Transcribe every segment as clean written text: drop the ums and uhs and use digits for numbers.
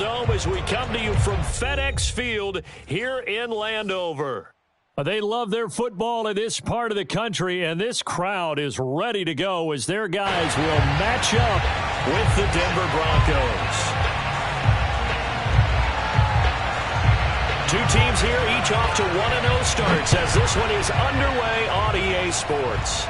Dome as we come to you from FedEx Field here in Landover. They love their football in this part of the country, and this crowd is ready to go as their guys will match up with the Denver Broncos. Two teams here, each off to 1-0 starts as this one is underway on EA Sports.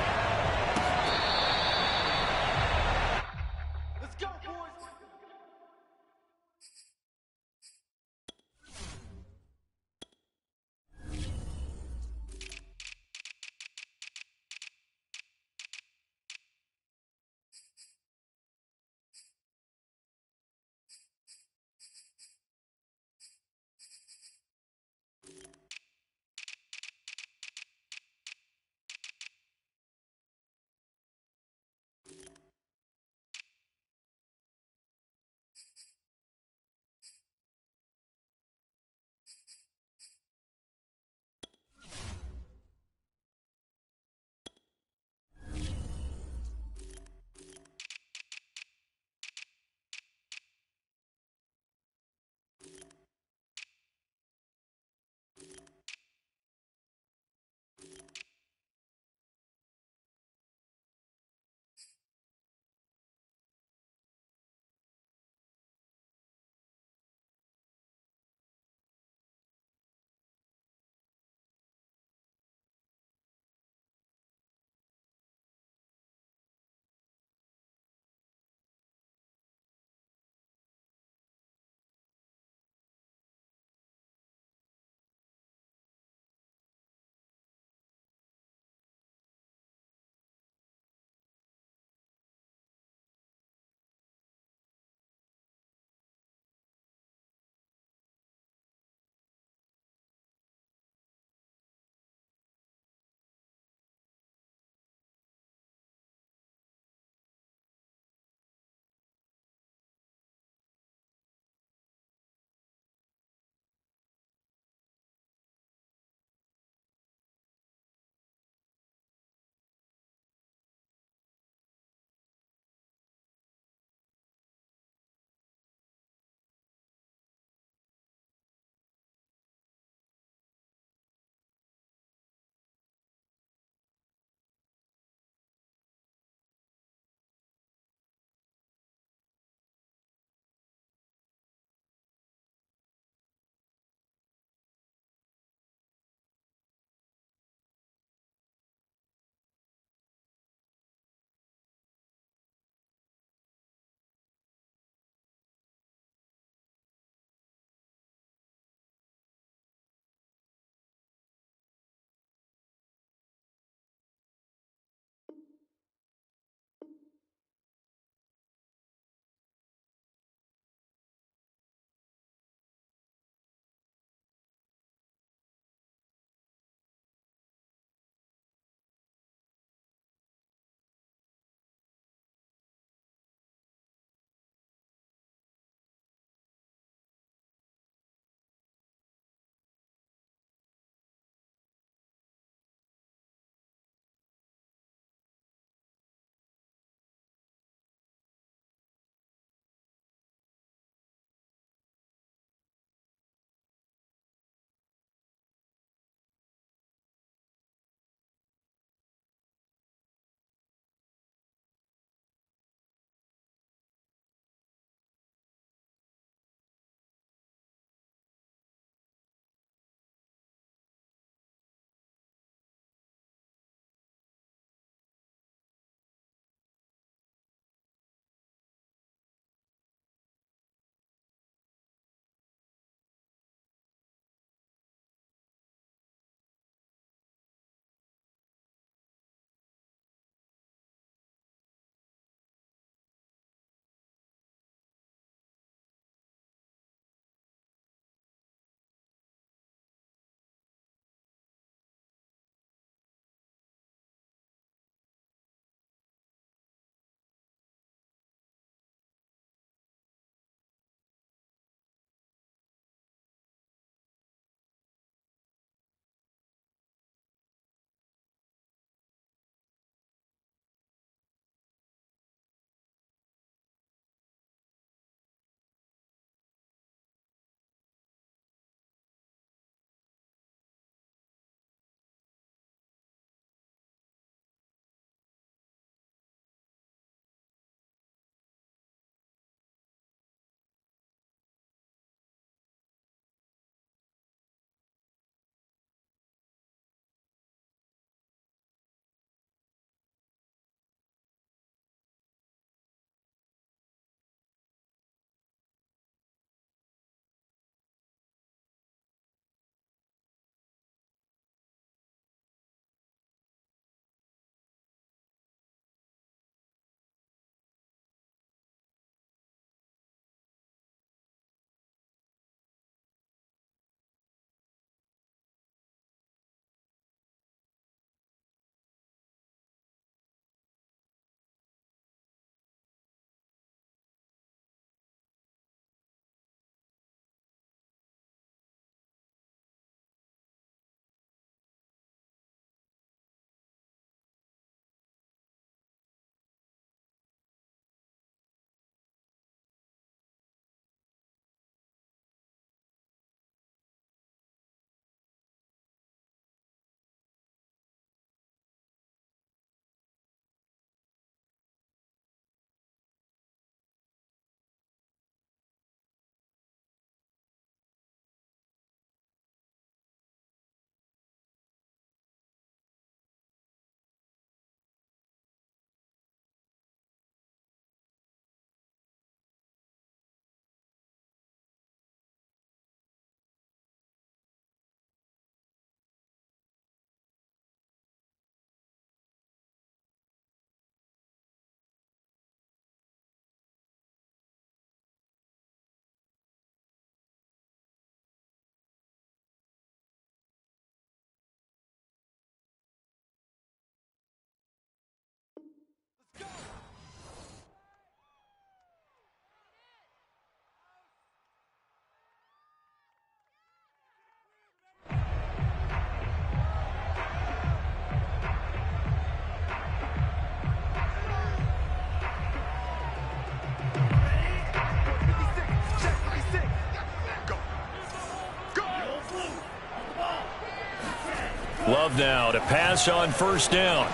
Love now to pass on first down.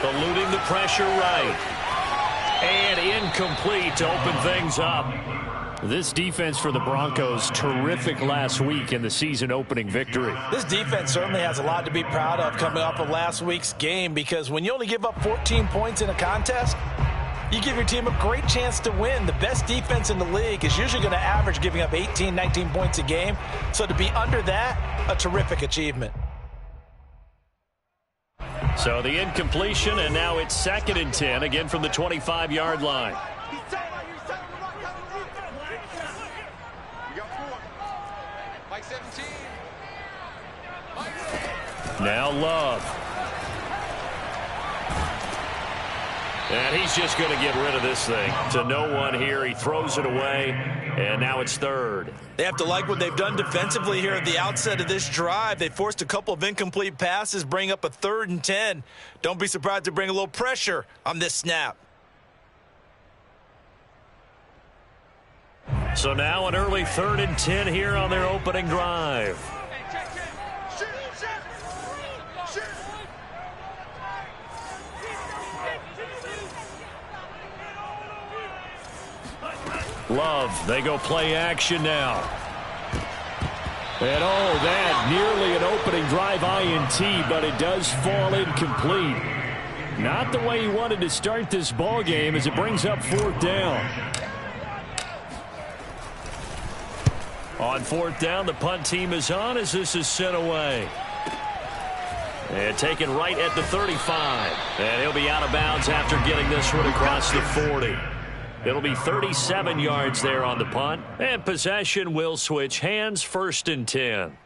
Eluding the pressure right. And incomplete to open things up. This defense for the Broncos, terrific last week in the season-opening victory. This defense certainly has a lot to be proud of coming off of last week's game, because when you only give up 14 points in a contest, you give your team a great chance to win. The best defense in the league is usually going to average giving up 18, 19 points a game. So to be under that, a terrific achievement. So the incompletion, and now it's 2nd and 10, again from the 25-yard line. Now Love. And he's just going to get rid of this thing to no one here. He throws it away, and now it's 3rd. They have to like what they've done defensively here at the outset of this drive. They forced a couple of incomplete passes, bring up a 3rd and 10. Don't be surprised to bring a little pressure on this snap. So now an early 3rd and 10 here on their opening drive. Love, they go play action now. And oh, that nearly an opening drive INT, but it does fall incomplete. Not the way he wanted to start this ball game as it brings up 4th down. On 4th down, the punt team is on as this is sent away. And taken right at the 35. And he'll be out of bounds after getting this one across the 40. It'll be 37 yards there on the punt. And possession will switch hands, 1st and 10.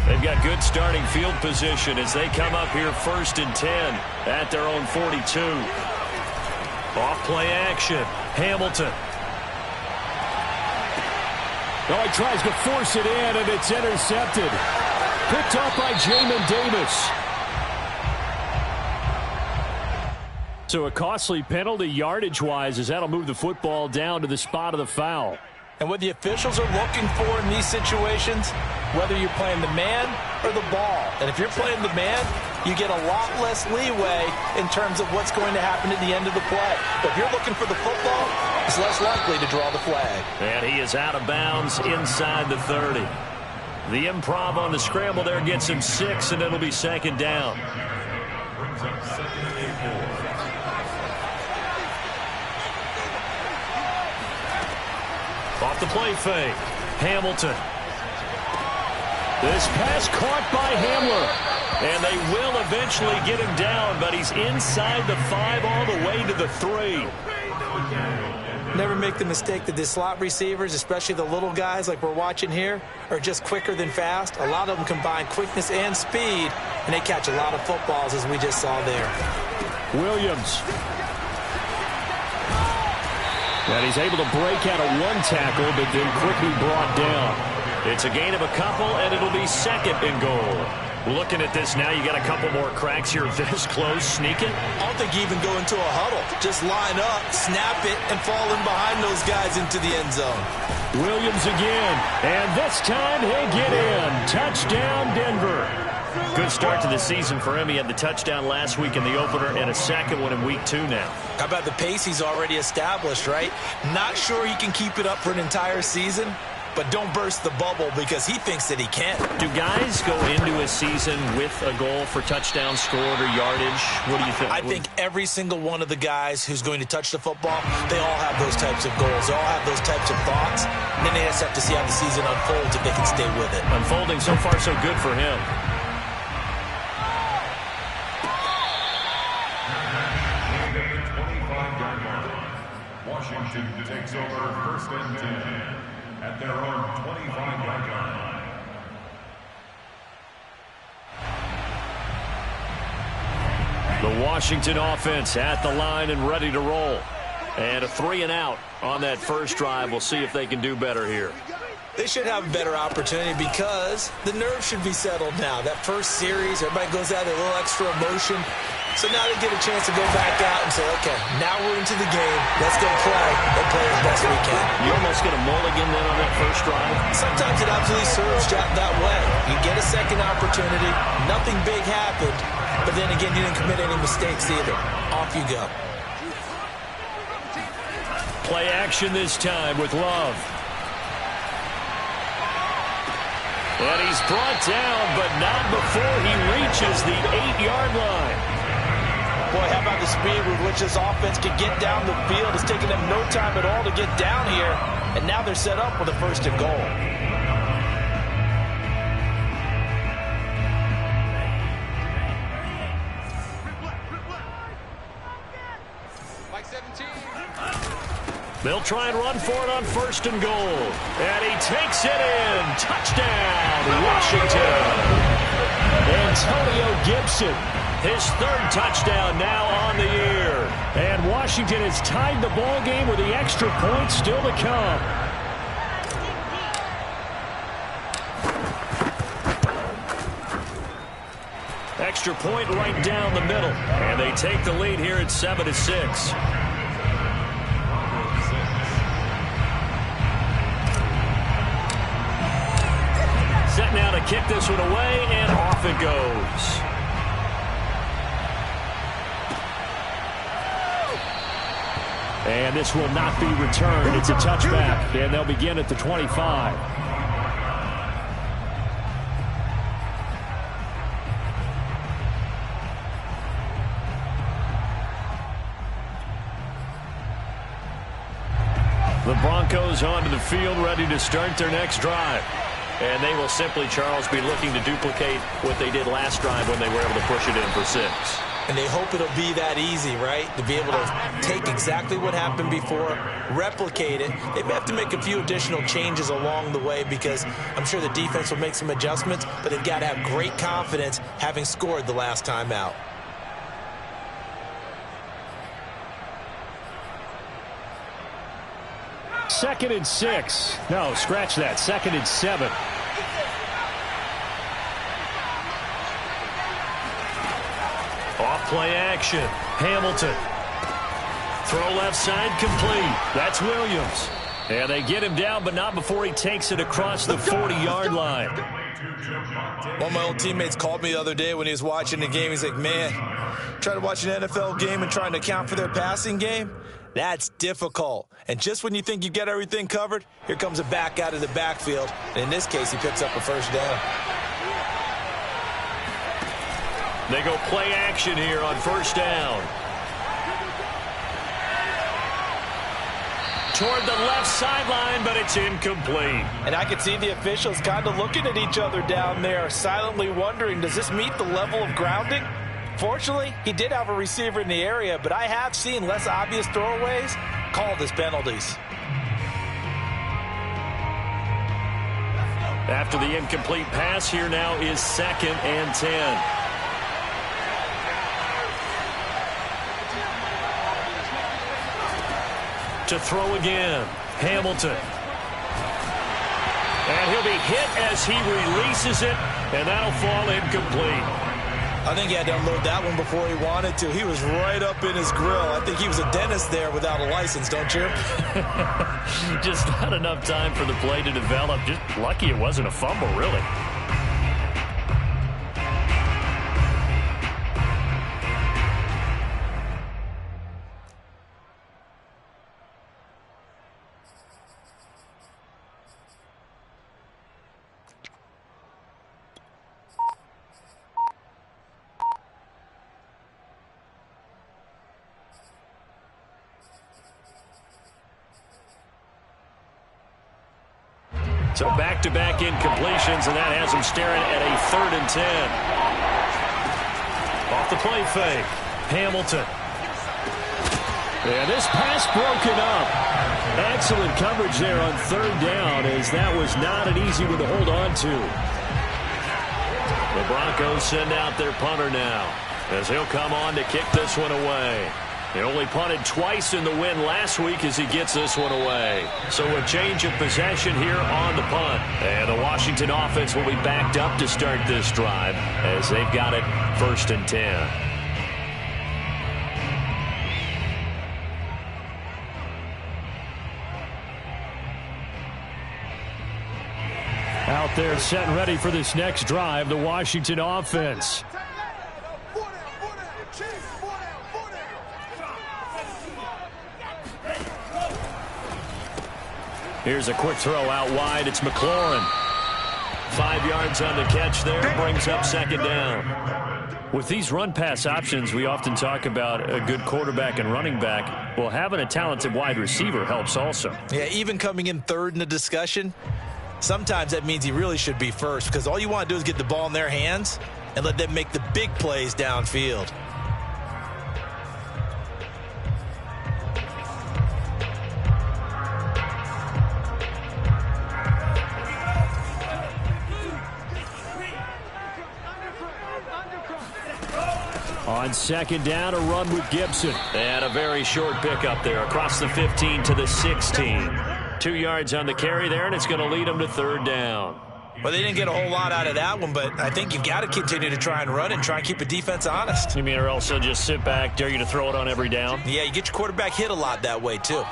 They've got good starting field position as they come up here 1st and 10 at their own 42. Off play action. Hamilton. Oh, he tries to force it in, and it's intercepted. Picked off by Jamin Davis. So a costly penalty yardage-wise as that'll move the football down to the spot of the foul. And what the officials are looking for in these situations, whether you're playing the man or the ball. And if you're playing the man, you get a lot less leeway in terms of what's going to happen at the end of the play. But if you're looking for the football, it's less likely to draw the flag. And he is out of bounds inside the 30. The improv on the scramble there gets him 6, and it'll be 2nd down. Off the play fake. Hamilton. This pass caught by Hamler. And they will eventually get him down, but he's inside the 5 all the way to the 3. Never make the mistake that the slot receivers, especially the little guys like we're watching here, are just quicker than fast. A lot of them combine quickness and speed, and they catch a lot of footballs, as we just saw there. Williams. And he's able to break out of one tackle, but then quickly brought down. It's a gain of a couple, and it'll be 2nd and goal. Looking at this now, you got a couple more cracks here this close, sneaking. I don't think you even go into a huddle. Just line up, snap it, and fall in behind those guys into the end zone. Williams again, and this time he'll get in. Touchdown, Denver. Good start to the season for him. He had the touchdown last week in the opener and a second one in week 2 now. How about the pace he's already established, right? Not sure he can keep it up for an entire season, but don't burst the bubble because he thinks that he can. Do guys go into a season with a goal for touchdowns scored or yardage? What do you think? I think every single one of the guys who's going to touch the football, they all have those types of goals. They all have those types of thoughts. And then they just have to see how the season unfolds if they can stay with it. Unfolding so far so good for him. Washington takes over 1st and 10 at their own 25-yard line. The Washington offense at the line and ready to roll. And a 3-and-out on that first drive. We'll see if they can do better here. They should have a better opportunity because the nerves should be settled now. That first series, everybody goes out with a little extra emotion. So now they get a chance to go back out and say, okay, now we're into the game. Let's go play and play as best we can. You almost get a mulligan then on that first drive? Sometimes it absolutely serves that way. You get a second opportunity. Nothing big happened. But then again, you didn't commit any mistakes either. Off you go. Play action this time with Love. And he's brought down, but not before he reaches the 8-yard line. Boy, how about the speed with which this offense can get down the field? It's taken them no time at all to get down here, and now they're set up with a 1st and goal. They'll try and run for it on 1st and goal. And he takes it in. Touchdown, Washington. Antonio Gibson, his 3rd touchdown now on the year. And Washington has tied the ball game with the extra point still to come. Extra point right down the middle. And they take the lead here at 7-6. Set now to kick this one away, and off it goes. And this will not be returned. It's a touchback, and they'll begin at the 25. The Broncos onto the field, ready to start their next drive. And they will simply, Charles, be looking to duplicate what they did last drive when they were able to push it in for 6. And they hope it'll be that easy, right? To be able to take exactly what happened before, replicate it. They may have to make a few additional changes along the way because I'm sure the defense will make some adjustments, but they've got to have great confidence having scored the last time out. Second and 6. No, scratch that. 2nd and 7. Off play action. Hamilton. Throw left side complete. That's Williams. And they get him down, but not before he takes it across the 40-yard line. One of my old teammates called me the other day when he was watching the game. He's like, man, trying to watch an NFL game and trying to account for their passing game? That's difficult. And just when you think you get everything covered, here comes a back out of the backfield. And in this case, he picks up a 1st down. They go play action here on 1st down. Toward the left sideline, but it's incomplete. And I can see the officials kind of looking at each other down there, silently wondering, does this meet the level of grounding? Fortunately, he did have a receiver in the area, but I have seen less obvious throwaways called as penalties. After the incomplete pass, here now is 2nd and 10. To throw again, Hamilton. And he'll be hit as he releases it, and that'll fall incomplete. I think he had to unload that one before he wanted to. He was right up in his grill. I think he was a dentist there without a license, don't you? Just not enough time for the play to develop. Just lucky it wasn't a fumble, really. So back-to-back incompletions, and that has them staring at a 3rd and 10. Off the play fake, Hamilton. And this pass broken up. Excellent coverage there on 3rd down, as that was not an easy one to hold on to. The Broncos send out their punter now, as he'll come on to kick this one away. He only punted twice in the win last week as he gets this one away. So a change of possession here on the punt. And the Washington offense will be backed up to start this drive as they've got it 1st and 10. Out there set and ready for this next drive, the Washington offense. Here's a quick throw out wide. It's McLaurin. 5 yards on the catch there. Brings up 2nd down. With these run-pass options, we often talk about a good quarterback and running back. Well, having a talented wide receiver helps also. Yeah, even coming in 3rd in the discussion, sometimes that means he really should be first because all you want to do is get the ball in their hands and let them make the big plays downfield. On 2nd down, a run with Gibson. And a very short pickup there across the 15 to the 16. 2 yards on the carry there, and it's going to lead them to 3rd down. Well, they didn't get a whole lot out of that one, but I think you've got to continue to try and run and try and keep the defense honest. You mean or else they'll just sit back, dare you to throw it on every down? Yeah, you get your quarterback hit a lot that way, too.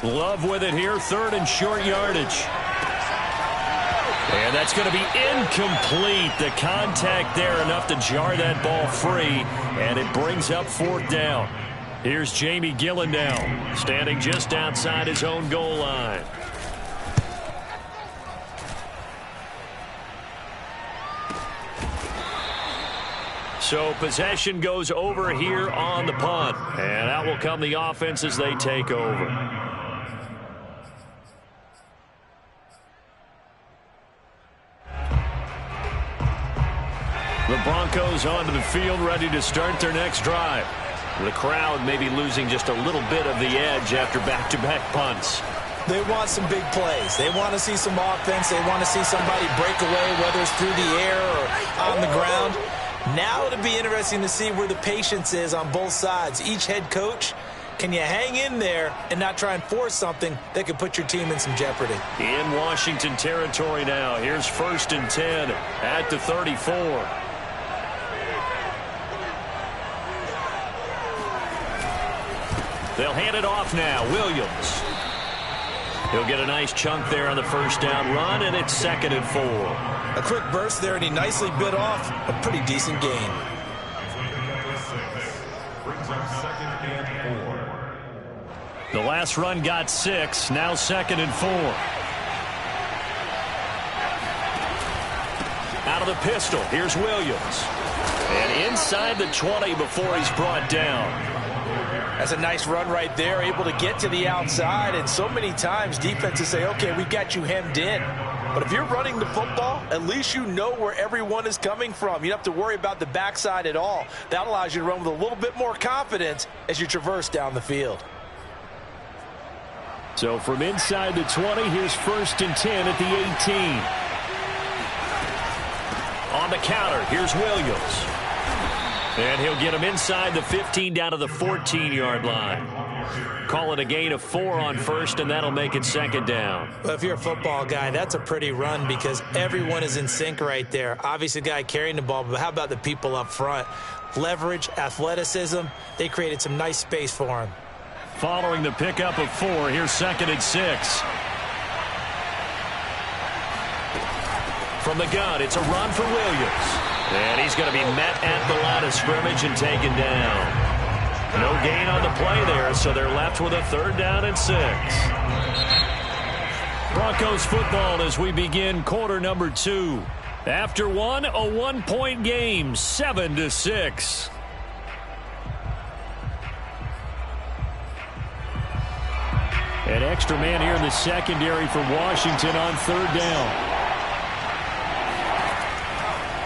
Love with it here, 3rd and short yardage. And that's going to be incomplete. The contact there enough to jar that ball free, and it brings up 4th down. Here's Jamie Gillen standing just outside his own goal line. So possession goes over here on the punt, and out will come the offense as they take over. The Broncos onto the field, ready to start their next drive. The crowd may be losing just a little bit of the edge after back-to-back punts. They want some big plays. They want to see some offense. They want to see somebody break away, whether it's through the air or on the ground. Now it'll be interesting to see where the patience is on both sides. Each head coach, can you hang in there and not try and force something that could put your team in some jeopardy? In Washington territory now. Here's 1st and 10 at the 34. They'll hand it off now. Williams. He'll get a nice chunk there on the 1st down run, and it's 2nd and 4. A quick burst there, and he nicely bit off a pretty decent gain. The last run got 6. Now 2nd and 4. Out of the pistol. Here's Williams. And inside the 20 before he's brought down. That's a nice run right there, able to get to the outside. And so many times defenses say, okay, we've got you hemmed in. But if you're running the football, at least you know where everyone is coming from. You don't have to worry about the backside at all. That allows you to run with a little bit more confidence as you traverse down the field. So from inside the 20, here's 1st and 10 at the 18. On the counter, here's Williams. And he'll get him inside the 15 down to the 14-yard line. Call it a gain of 4 on 1st, and that'll make it 2nd down. Well, if you're a football guy, that's a pretty run because everyone is in sync right there. Obviously, the guy carrying the ball, but how about the people up front? Leverage, athleticism, they created some nice space for him. Following the pickup of 4, here's 2nd and 6. From the gun, it's a run for Williams. And he's going to be met at the line of scrimmage and taken down. No gain on the play there, so they're left with a 3rd down and 6. Broncos football as we begin quarter number 2. After one, a 1-point game, 7-6. An extra man here in the secondary for Washington on 3rd down.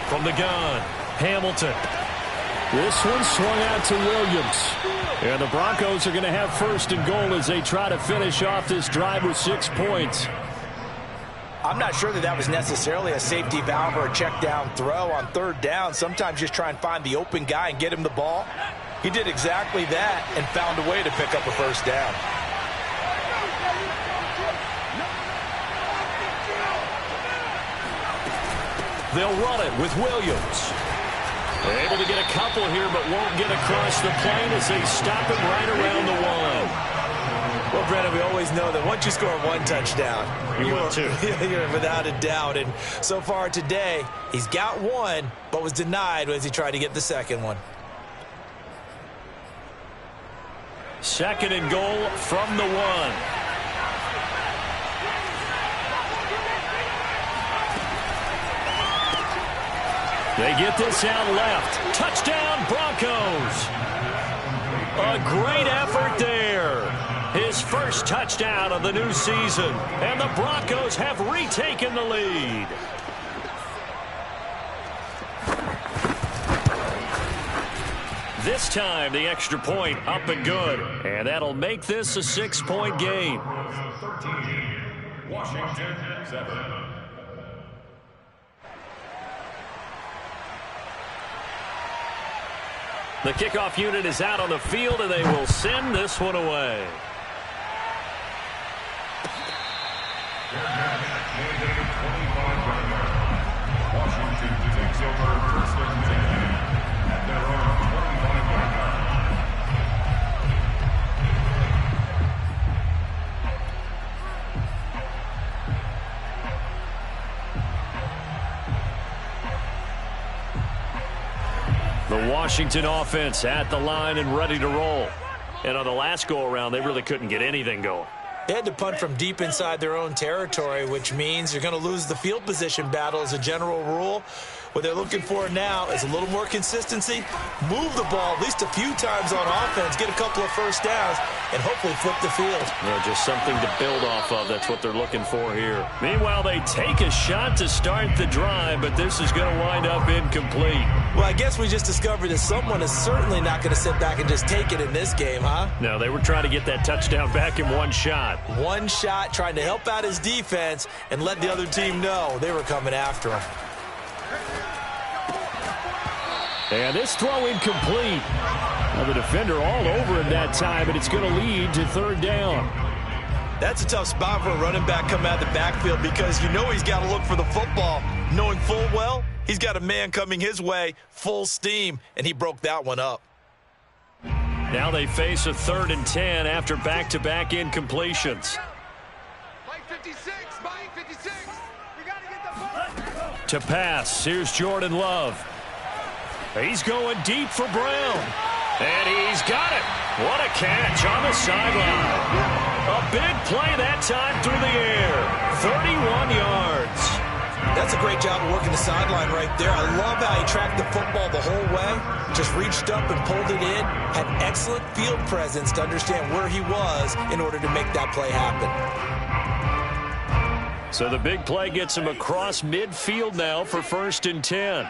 From the gun, Hamilton. This one swung out to Williams. And the Broncos are going to have 1st and goal as they try to finish off this drive with 6 points. I'm not sure that was necessarily a safety valve or a check down throw on third down. Sometimes just try and find the open guy and get him the ball. He did exactly that and found a way to pick up a first down. They'll run it with Williams. They're able to get a couple here, but won't get across the plane as they stop him right around the one. Well, Brandon, we always know that once you score one touchdown, you're without a doubt. And so far today, he's got one, but was denied as he tried to get the second one. Second and goal from the one. They get this out left. Touchdown, Broncos. A great effort there. His first touchdown of the new season. And the Broncos have retaken the lead. This time, the extra point up and good. And that'll make this a 6-point game. 13, Washington 7. The kickoff unit is out on the field, and they will send this one away. Washington takes over first and 10 at their own 25-yard The Washington offense at the line and ready to roll. And on the last go-around, they really couldn't get anything going. They had to punt from deep inside their own territory, which means you're going to lose the field position battle as a general rule. What they're looking for now is a little more consistency, move the ball at least a few times on offense, get a couple of first downs, and hopefully flip the field. Yeah, just something to build off of. That's what they're looking for here. Meanwhile, they take a shot to start the drive, but this is going to wind up incomplete. Well, I guess we just discovered that someone is certainly not going to sit back and just take it in this game, huh? No, they were trying to get that touchdown back in one shot. One shot, trying to help out his defense and let the other team know they were coming after him. And this throw incomplete. Now the defender all over him that time, and it's going to lead to third down. That's a tough spot for a running back coming out of the backfield because you know he's got to look for the football, knowing full well he's got a man coming his way full steam, and he broke that one up. Now they face a 3rd and 10 after back-to-back incompletions. Mike 56, Mike 56. You got to get the ball. To pass, here's Jordan Love. He's going deep for Brown. And he's got it. What a catch on the sideline. A big play that time through the air. 31 yards. That's a great job of working the sideline right there. I love how he tracked the football the whole way. Just reached up and pulled it in. Had excellent field presence to understand where he was in order to make that play happen. So the big play gets him across midfield now for 1st and 10.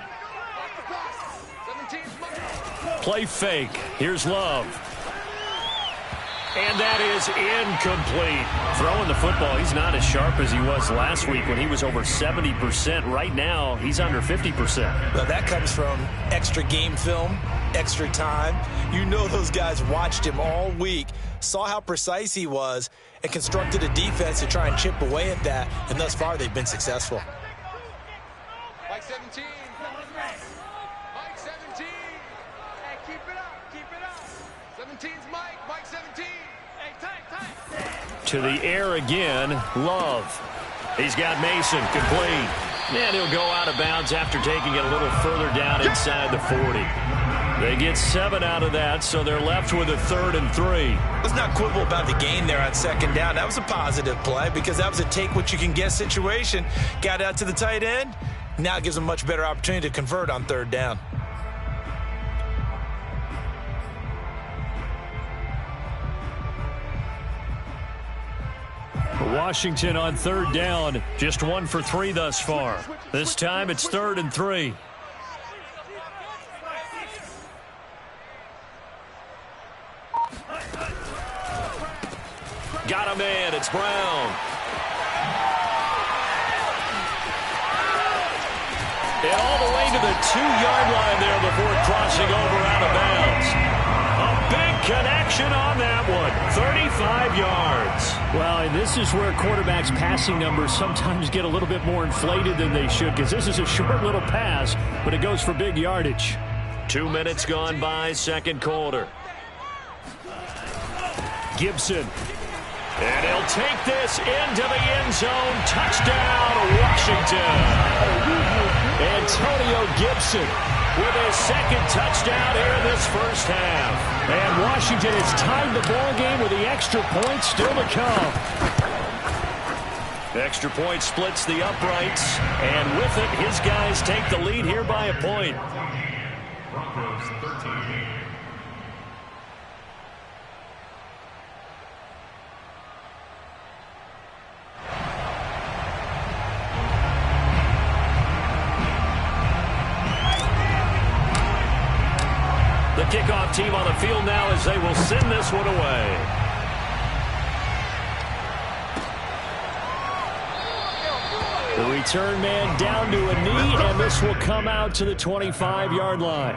Play fake. Here's Love. And that is incomplete. Throwing the football, he's not as sharp as he was last week when he was over 70%. Right now, he's under 50%. Well, that comes from extra game film, extra time. You know those guys watched him all week, saw how precise he was, and constructed a defense to try and chip away at that. And thus far, they've been successful. Mike 17. Mike 17. Hey, keep it up. Keep it up. 17's Mike. Mike 17. Hey, tight. To the air again, Love. He's got Mason complete. And he'll go out of bounds after taking it a little further down inside the 40. They get 7 out of that, so they're left with a 3rd and 3. Let's not quibble about the gain there on 2nd down. That was a positive play because that was a take-what-you-can-get situation. Got out to the tight end. Now it gives them a much better opportunity to convert on 3rd down. Washington on 3rd down, just 1 for 3 thus far. This time it's 3rd and 3. Got a man, it's Brown. And all the way to the 2-yard line there before crossing over out of bounds. A big connection on that one. 35 yards. Well, and this is where quarterbacks' passing numbers sometimes get a little bit more inflated than they should, because this is a short little pass, but it goes for big yardage. 2 minutes gone by, second quarter. Gibson. And he'll take this into the end zone. Touchdown, Washington. Antonio Gibson with his second touchdown here in this first half. And Washington has tied the ball game with the extra point still to come. Extra point splits the uprights. And with it, his guys take the lead here by a point. Broncos 13. The kickoff team on the field now as they will send this one away. The return man down to a knee, and this will come out to the 25-yard line.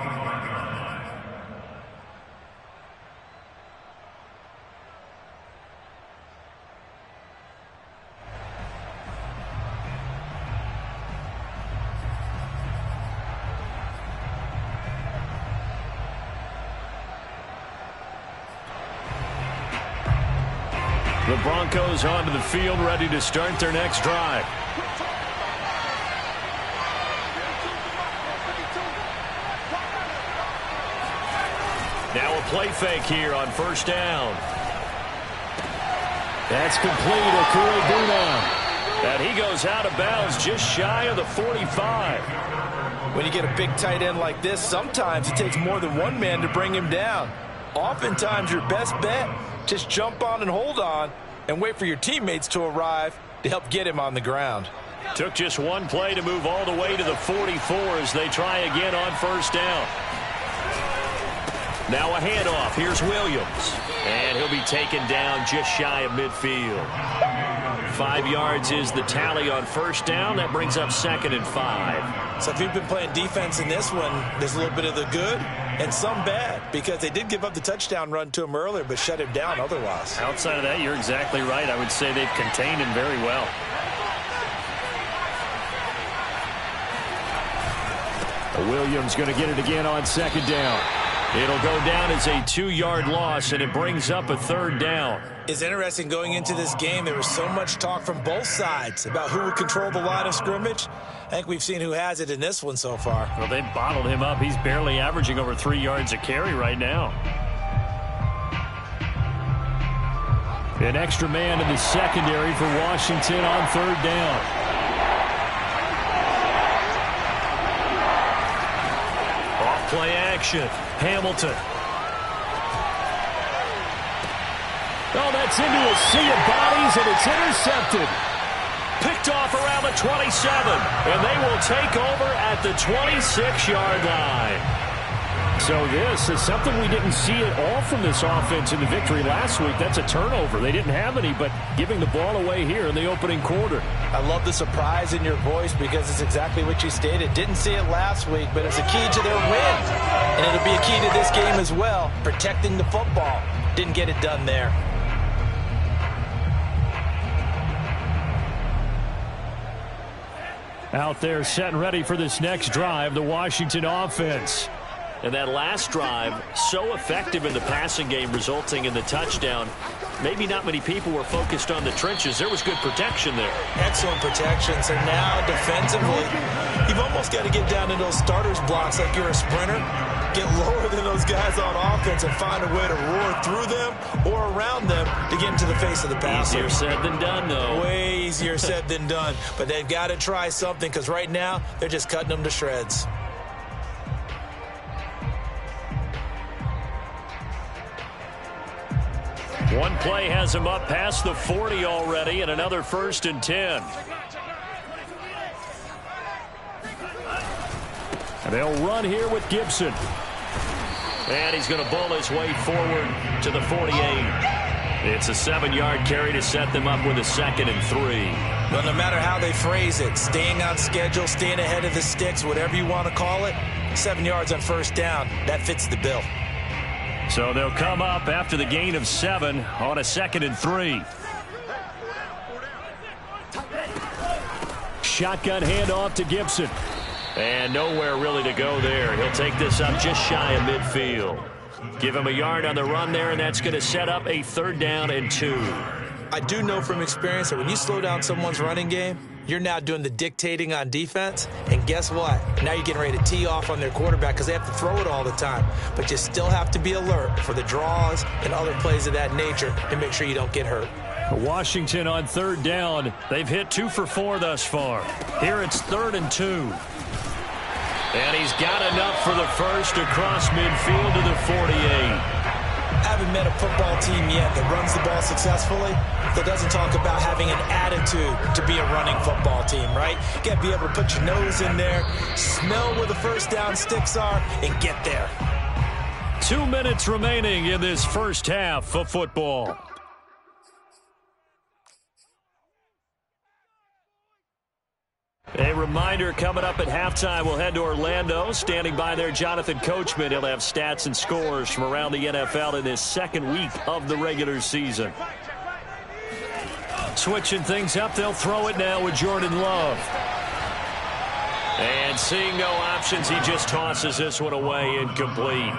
The Broncos onto the field, ready to start their next drive. Now a play fake here on first down. That's complete. Okuegbunam. And he goes out of bounds just shy of the 45. When you get a big tight end like this, sometimes it takes more than one man to bring him down. Oftentimes your best bet, just jump on and hold on and wait for your teammates to arrive to help get him on the ground. Took just one play to move all the way to the 44 as they try again on first down. Now a handoff. Here's Williams. And he'll be taken down just shy of midfield. 5 yards is the tally on first down. That brings up 2nd and 5. So if you've been playing defense in this one, there's a little bit of the good and some bad, because they did give up the touchdown run to him earlier but shut him down otherwise. Outside of that, you're exactly right. I would say they've contained him very well. Williams going to get it again on second down. It'll go down as a 2-yard loss, and it brings up a 3rd down. It's interesting going into this game. There was so much talk from both sides about who would control the line of scrimmage. I think we've seen who has it in this one so far. Well, they bottled him up. He's barely averaging over 3 yards a carry right now. An extra man in the secondary for Washington on 3rd down. Play action. Hamilton. Oh, that's into a sea of bodies, and it's intercepted. Picked off around the 27, and they will take over at the 26-yard line. So this is something we didn't see at all from this offense in the victory last week. That's a turnover. They didn't have any, but giving the ball away here in the opening quarter. I love the surprise in your voice because it's exactly what you stated. Didn't see it last week, but it's a key to their win. And it'll be a key to this game as well, protecting the football. Didn't get it done there. Out there set and ready for this next drive, the Washington offense. And that last drive, so effective in the passing game, resulting in the touchdown. Maybe not many people were focused on the trenches. There was good protection there. Excellent protection. So now defensively, you've almost got to get down to those starters blocks like you're a sprinter. Get lower than those guys on offense and find a way to roar through them or around them to get into the face of the passer. Easier said than done, though. Way easier said than done. But they've got to try something because right now they're just cutting them to shreds. One play has him up past the 40 already, and another 1st and 10. And they'll run here with Gibson. And he's going to bowl his way forward to the 48. It's a 7-yard carry to set them up with a 2nd and 3. Well, no matter how they phrase it, staying on schedule, staying ahead of the sticks, whatever you want to call it, 7 yards on first down, that fits the bill. So they'll come up after the gain of 7 on a 2nd and 3. Shotgun handoff to Gibson. And nowhere really to go there. He'll take this up just shy of midfield. Give him a yard on the run there, and that's going to set up a 3rd down and 2. I do know from experience that when you slow down someone's running game, you're now doing the dictating on defense. And guess what? Now you're getting ready to tee off on their quarterback because they have to throw it all the time. But you still have to be alert for the draws and other plays of that nature to make sure you don't get hurt. Washington on 3rd down. They've hit 2 for 4 thus far. Here it's 3rd and 2. And he's got enough for the first across midfield to the 48. Haven't met a football team yet that runs the ball successfully, that doesn't talk about having an attitude to be a running football team, right? You got to be able to put your nose in there, smell where the first down sticks are, and get there. 2 minutes remaining in this first half of football. A reminder, coming up at halftime, we'll head to Orlando. Standing by there, Jonathan Coachman. He'll have stats and scores from around the NFL in his 2nd week of the regular season. Switching things up, they'll throw it now with Jordan Love. And seeing no options, he just tosses this one away, incomplete.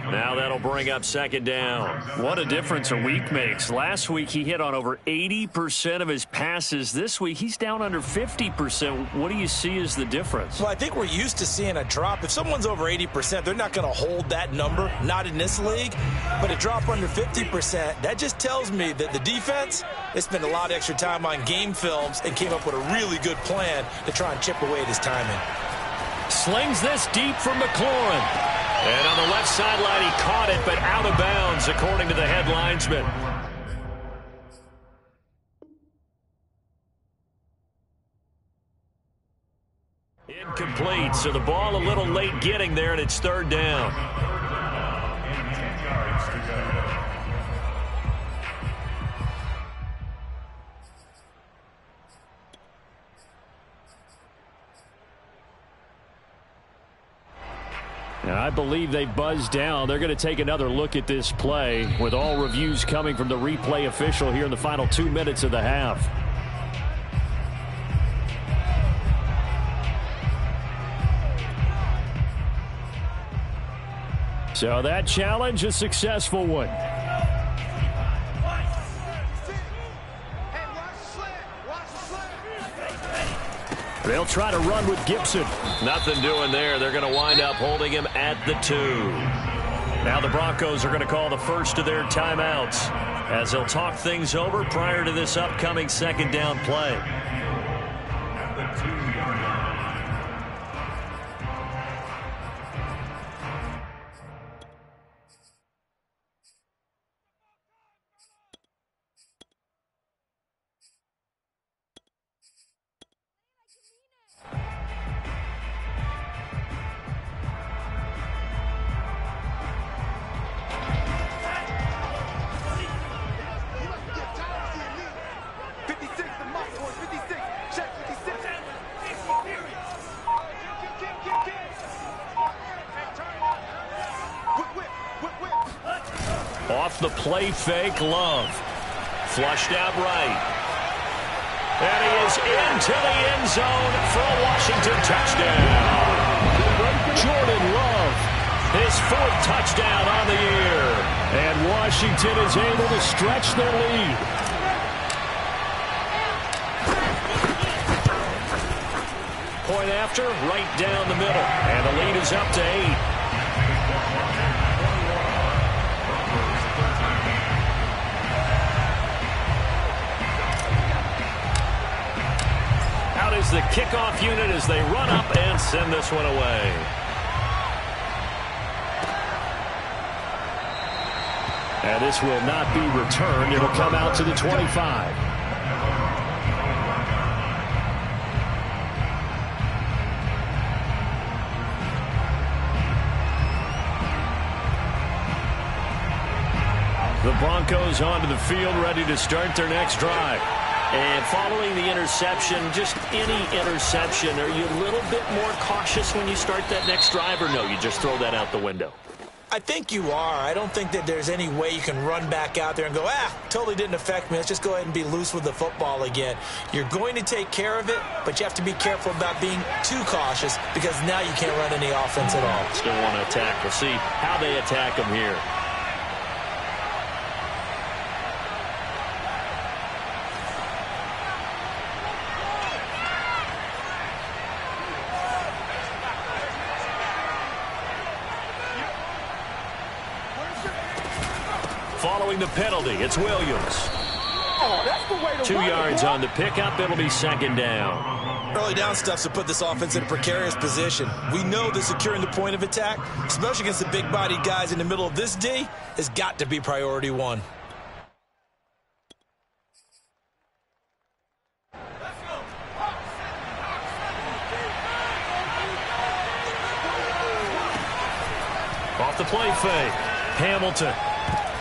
Now that'll bring up 2nd down. What a difference a week makes. Last week he hit on over 80% of his passes. This week he's down under 50%. What do you see as the difference? Well, I think we're used to seeing a drop. If someone's over 80%, they're not going to hold that number, not in this league. But a drop under 50%, that just tells me that the defense, they spent a lot of extra time on game films and came up with a really good plan to try and chip away at his timing. Slings this deep for McLaurin. And on the left sideline, he caught it, but out of bounds, according to the head linesman. Incomplete, so the ball a little late getting there, and it's 3rd down. And 10 yards to go. And I believe they buzzed down. They're going to take another look at this play with all reviews coming from the replay official here in the final 2 minutes of the half. So that challenge, a successful one. They'll try to run with Gibson. Nothing doing there. They're going to wind up holding him at the 2. Now the Broncos are going to call the first of their timeouts as they'll talk things over prior to this upcoming 2nd down play. At the 2-yard line. Off the play fake, Love. Flushed out right. And he is into the end zone for a Washington touchdown. Jordan Love, his 4th touchdown on the year. And Washington is able to stretch their lead. Point after, right down the middle. And the lead is up to 8. Is the kickoff unit as they run up and send this one away. And this will not be returned. It'll come out to the 25. The Broncos onto the field, ready to start their next drive. And following the interception, just any interception, are you a little bit more cautious when you start that next drive, or no, you just throw that out the window? I think you are. I don't think that there's any way you can run back out there and go, totally didn't affect me. Let's just go ahead and be loose with the football again. You're going to take care of it, but you have to be careful about being too cautious because now you can't run any offense at all. Still want to attack. We'll see how they attack them here. Following the penalty, it's Williams. 2 yards on the pickup. It'll be second down. Early down stuff's to put this offense in a precarious position. We know that securing the point of attack, especially against the big-bodied guys in the middle of this D, has got to be priority one. Off the play fake. Hamilton.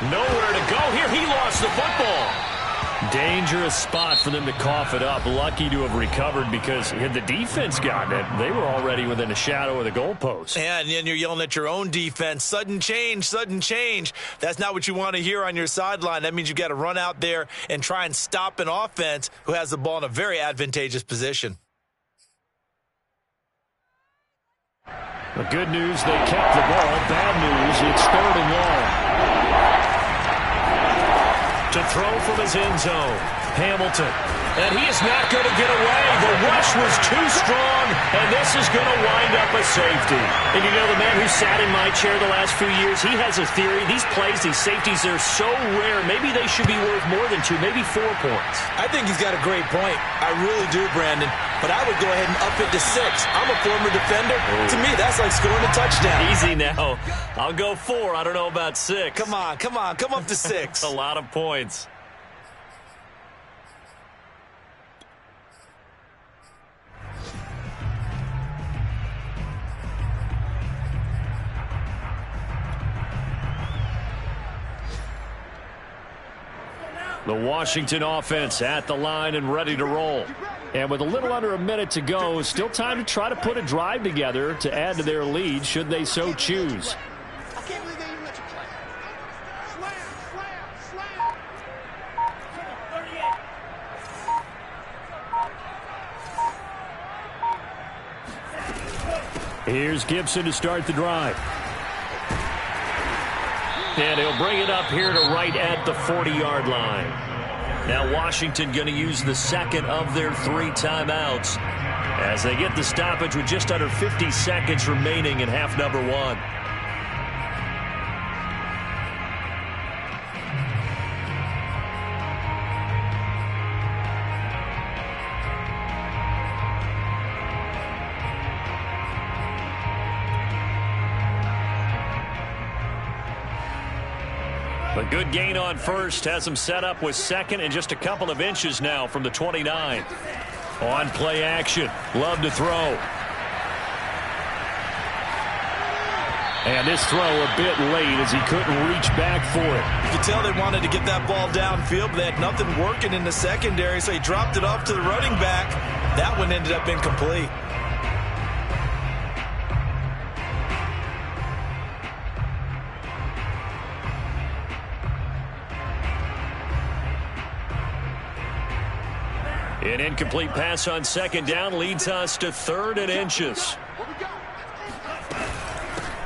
Nowhere to go here. He lost the football. Dangerous spot for them to cough it up. Lucky to have recovered because had the defense gotten it, they were already within a shadow of the goalpost. And then you're yelling at your own defense. Sudden change, sudden change. That's not what you want to hear on your sideline. That means you've got to run out there and try and stop an offense who has the ball in a very advantageous position. The good news, they kept the ball. Bad news, it's 3rd and long. To throw from his end zone, Hamilton. And he is not going to get away. The rush was too strong, and this is going to wind up a safety. And you know, the man who sat in my chair the last few years, he has a theory. These plays, these safeties, they're so rare. Maybe they should be worth more than 2, maybe 4 points. I think he's got a great point. I really do, Brandon. But I would go ahead and up it to 6. I'm a former defender. To me, that's like scoring a touchdown. Easy now. I'll go 4. I don't know about 6. Come on. Come up to 6. A lot of points. The Washington offense at the line and ready to roll. And with a little under a minute to go, still time to try to put a drive together to add to their lead should they so choose. I can't believe they even let you play. Slam. Here's Gibson to start the drive. And he'll bring it up here to right at the 40-yard line. Now Washington going to use the second of their 3 timeouts as they get the stoppage with just under 50 seconds remaining in half number 1. A good gain on first has him set up with second and just a couple of inches now from the 29. On play action. Love to throw. And this throw a bit late as he couldn't reach back for it. You could tell they wanted to get that ball downfield, but they had nothing working in the secondary, so he dropped it off to the running back. That one ended up incomplete. An incomplete pass on second down leads us to 3rd and inches.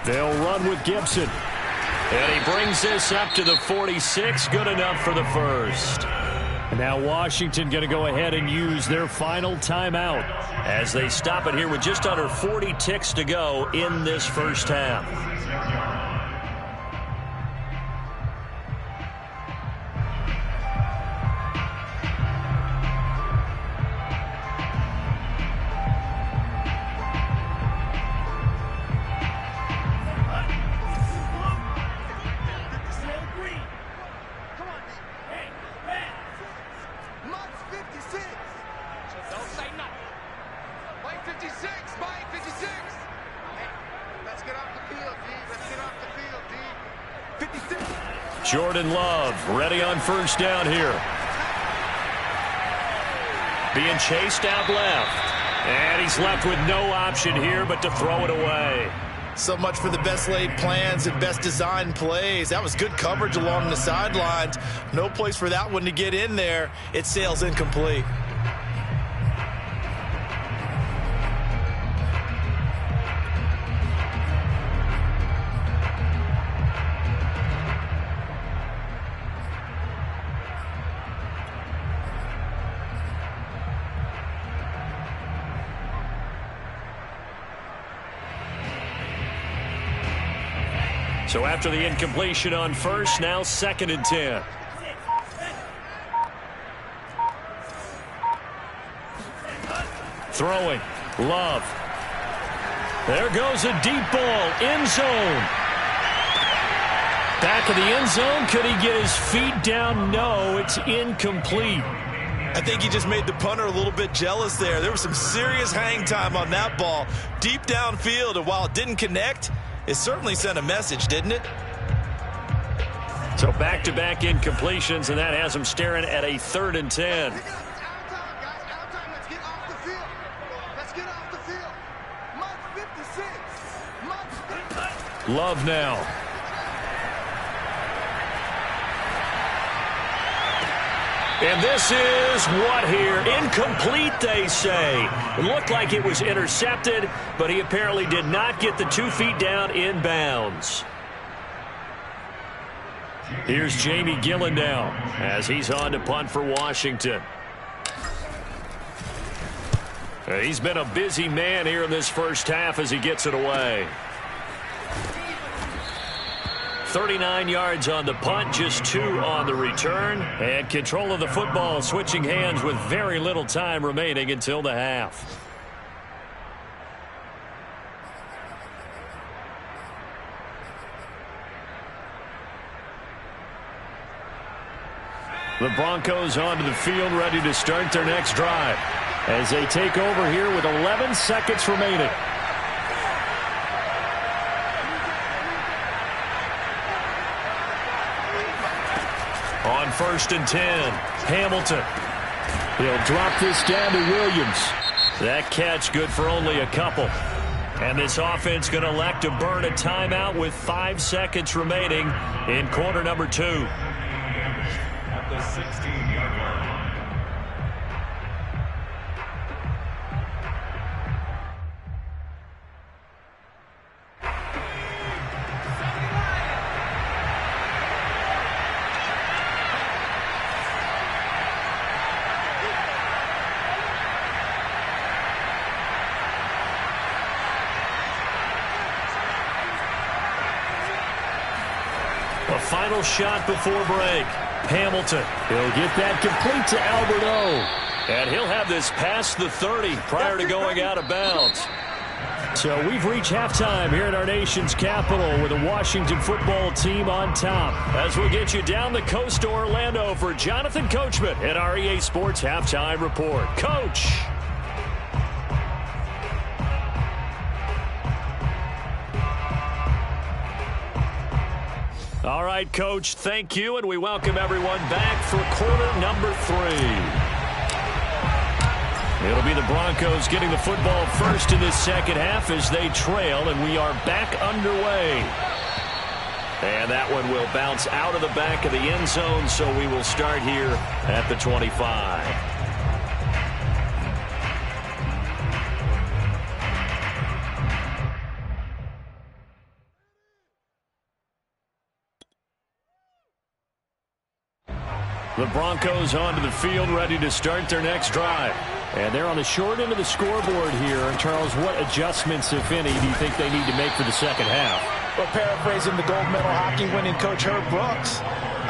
They'll run with Gibson. And he brings this up to the 46. Good enough for the first. And now Washington going to go ahead and use their final timeout as they stop it here with just under 40 ticks to go in this first half. Jordan Love ready on first down here. Being chased out left. And he's left with no option here but to throw it away. So much for the best laid plans and best designed plays. That was good coverage along the sidelines. No place for that one to get in there. It sails incomplete. So after the incompletion on first, now 2nd and 10. Throwing. Love. There goes a deep ball. End zone. Back of the end zone. Could he get his feet down? No, it's incomplete. I think he just made the punter a little bit jealous there. There was some serious hang time on that ball. Deep downfield, and while it didn't connect, it certainly sent a message, didn't it? So back-to-back incompletions, and that has him staring at a 3rd and 10. Let's get off the field. Let's get off the field. Mike 56. Love now. And this is what here? Incomplete, they say. It looked like it was intercepted, but he apparently did not get the 2 feet down in bounds. Here's Jamie Gillen now as he's on to punt for Washington. He's been a busy man here in this first half as he gets it away. 39 yards on the punt, just 2 on the return. And control of the football switching hands with very little time remaining until the half. The Broncos onto the field, ready to start their next drive as they take over here with 11 seconds remaining. On 1st and 10, Hamilton. He'll drop this down to Williams. That catch good for only a couple. And this offense going to elect to burn a timeout with 5 seconds remaining in quarter number 2. At the 16-yard line. A final shot before break. Hamilton. He'll get that complete to Albert O. And he'll have this past the 30 prior to going out of bounds. So we've reached halftime here at our nation's capital with the Washington football team on top. As we'll get you down the coast to Orlando for Jonathan Coachman at our EA Sports Halftime Report. Coach. All right, Coach, thank you, and we welcome everyone back for quarter number 3. It'll be the Broncos getting the football first in this second half as they trail, and we are back underway. And that one will bounce out of the back of the end zone, so we will start here at the 25. The Broncos onto the field, ready to start their next drive. And they're on the short end of the scoreboard here. And Charles, what adjustments, if any, do you think they need to make for the second half? Well, paraphrasing the gold medal hockey winning coach Herb Brooks,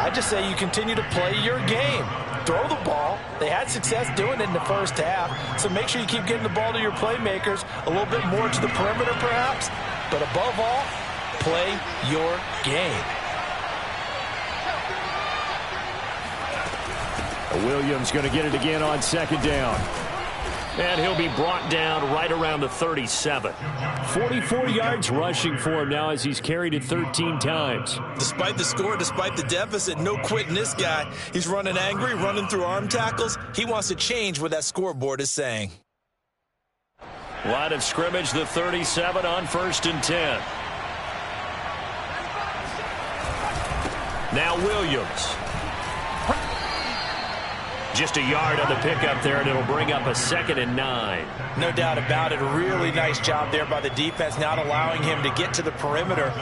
I just say you continue to play your game. Throw the ball. They had success doing it in the first half. So make sure you keep getting the ball to your playmakers, a little bit more to the perimeter perhaps. But above all, play your game. Williams going to get it again on second down. And he'll be brought down right around the 37. 44 yards rushing for him now as he's carried it 13 times. Despite the score, despite the deficit, no quitting this guy. He's running angry, running through arm tackles. He wants to change what that scoreboard is saying. Line of scrimmage, the 37 on 1st and 10. Now Williams. Just a yard on the pickup there, and it'll bring up a 2nd and 9. No doubt about it. A really nice job there by the defense, not allowing him to get to the perimeter.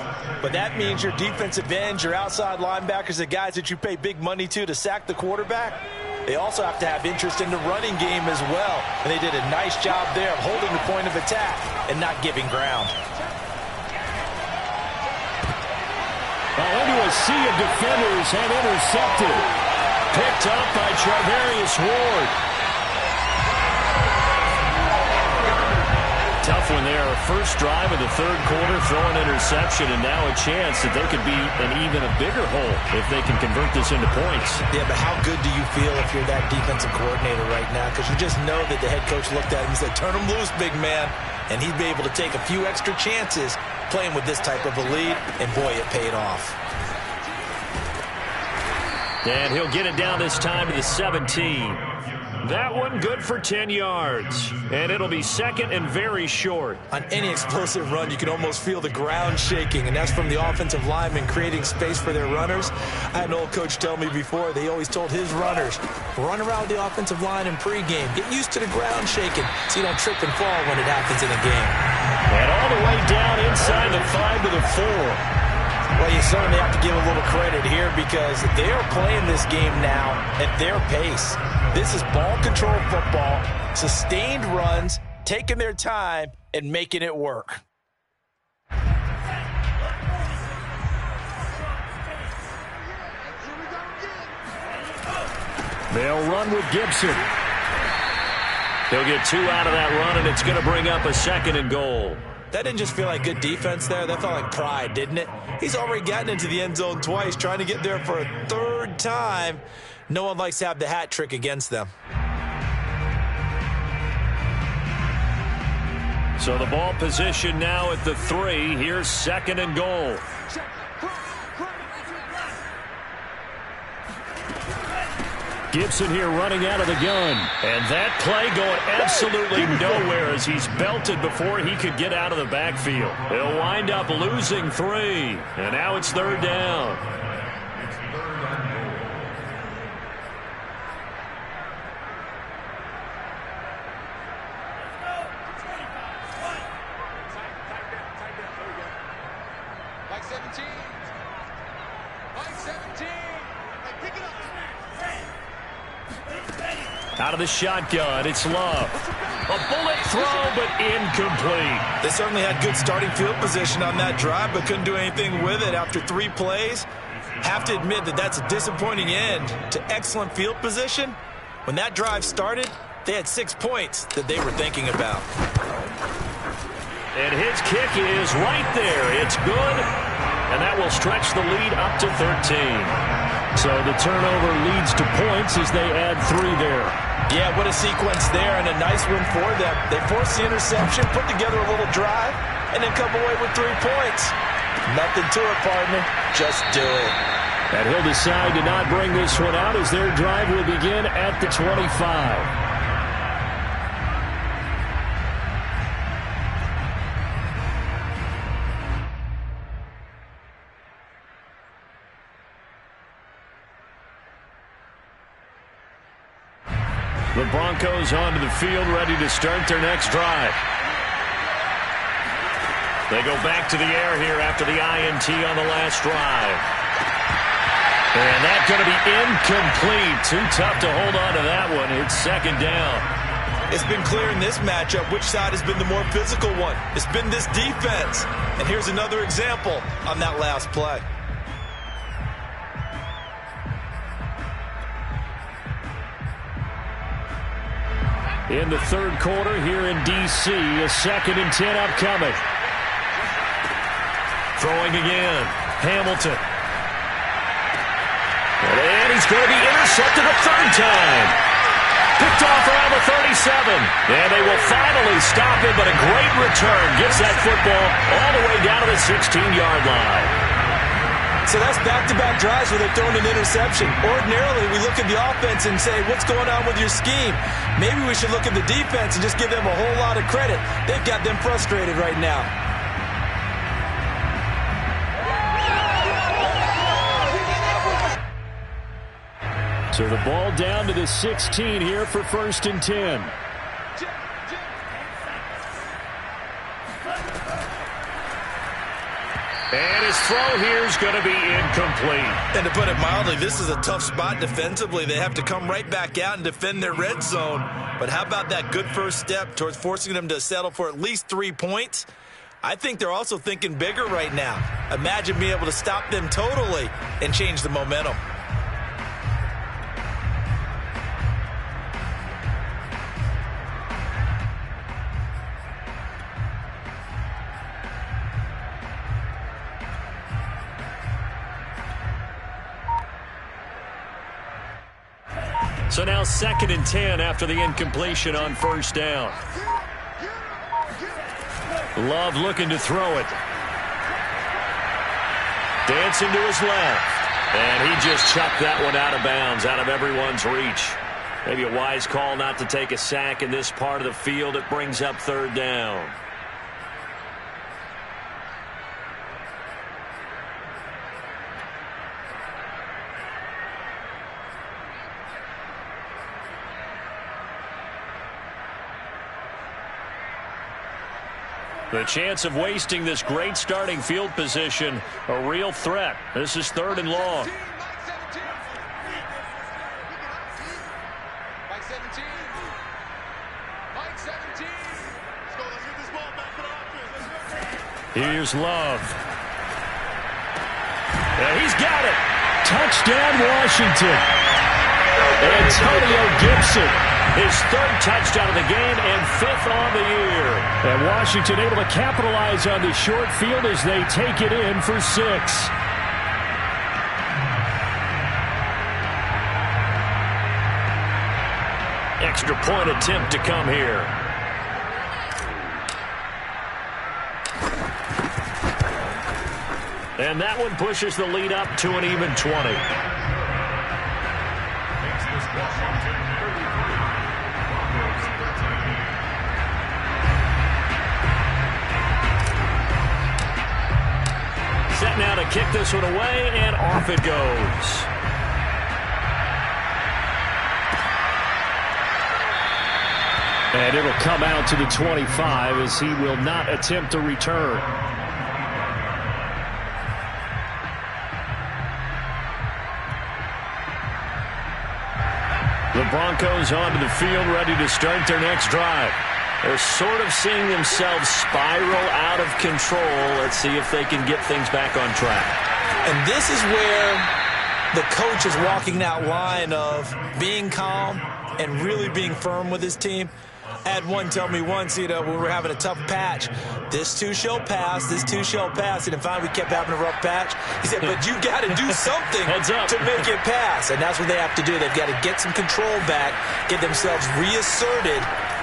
But that means your defensive ends, your outside linebackers, the guys that you pay big money to sack the quarterback, they also have to have interest in the running game as well. And they did a nice job there of holding the point of attack and not giving ground. Into a sea of defenders and intercepted. Picked up by Charvarius Ward. Tough one there. First drive of the 3rd quarter, throwing interception, and now a chance that they could be in even a bigger hole if they can convert this into points. Yeah, but how good do you feel if you're that defensive coordinator right now? Because you just know that the head coach looked at him and said, turn him loose, big man. And he'd be able to take a few extra chances playing with this type of a lead, and boy, it paid off. And he'll get it down this time to the 17. That one good for 10 yards. And it'll be 2nd and very short. On any explosive run, you can almost feel the ground shaking, and that's from the offensive linemen creating space for their runners. I had an old coach tell me before, they always told his runners, run around the offensive line in pregame. Get used to the ground shaking so you don't trip and fall when it happens in a game. And all the way down inside the 5 to the 4. Well, you certainly have to give a little credit here because they are playing this game now at their pace. This is ball control football, sustained runs, taking their time, and making it work. They'll run with Gibson. They'll get 2 out of that run, and it's going to bring up a 2nd and goal. That didn't just feel like good defense there. That felt like pride, didn't it? He's already gotten into the end zone twice, trying to get there for a 3rd time. No one likes to have the hat trick against them. So the ball position now at the 3. Here's 2nd and goal. Gibson here running out of the gun. And that play going absolutely nowhere as he's belted before he could get out of the backfield. He'll wind up losing 3. And now it's 3rd down. Mike 17. Mike 17. Pick it up. Out of the shotgun, it's Love. A bullet throw, but incomplete. They certainly had good starting field position on that drive, but couldn't do anything with it after 3 plays. Have to admit that that's a disappointing end to excellent field position. When that drive started, they had 6 points that they were thinking about. And his kick is right there. It's good, and that will stretch the lead up to 13. So the turnover leads to points as they add 3 there. Yeah, what a sequence there, and a nice win for them. They forced the interception, put together a little drive, and then come away with 3 points. Nothing to it, partner. Just do it. And he'll decide to not bring this one out as their drive will begin at the 25. The Broncos onto the field, ready to start their next drive. They go back to the air here after the INT on the last drive. And that's going to be incomplete. Too tough to hold on to that one. It's 2nd down. It's been clear in this matchup which side has been the more physical one. It's been this defense. And here's another example on that last play. In the 3rd quarter here in D.C., a 2nd and 10 upcoming. Throwing again, Hamilton. And he's going to be intercepted a 3rd time. Picked off around the 37. And they will finally stop him, but a great return gets that football all the way down to the 16-yard line. So that's back-to-back drives where they're throwing an interception. Ordinarily, we look at the offense and say, what's going on with your scheme? Maybe we should look at the defense and just give them a whole lot of credit. They've got them frustrated right now. So the ball down to the 16 here for 1st and 10. And his throw here is going to be incomplete. And to put it mildly, this is a tough spot defensively. They have to come right back out and defend their red zone. But how about that good first step towards forcing them to settle for at least 3 points? I think they're also thinking bigger right now. Imagine being able to stop them totally and change the momentum. So now 2nd and 10 after the incompletion on 1st down. Love looking to throw it. Dancing to his left. And he just chucked that one out of bounds, out of everyone's reach. Maybe a wise call not to take a sack in this part of the field. It brings up 3rd down. The chance of wasting this great starting field position, a real threat. This is 3rd and long. Mike 17. Mike 17. Let's go. Let's get this ball back to the offense. Here's Love. And he's got it. Touchdown, Washington. Antonio Gibson. His 3rd touchdown of the game and 5th on the year. And Washington able to capitalize on the short field as they take it in for 6. Extra point attempt to come here. And that one pushes the lead up to an even 20. Set now to kick this one away, and off it goes. And it'll come out to the 25 as he will not attempt to return. The Broncos onto the field, ready to start their next drive. They're sort of seeing themselves spiral out of control. Let's see if they can get things back on track. And this is where the coach is walking that line of being calm and really being firm with his team. I had one tell me once, when we were having a tough patch, this too shall pass, this too shall pass. And finally we kept having a rough patch. He said, but you got to do something to make it pass. And that's what they have to do. They've got to get some control back, get themselves reasserted,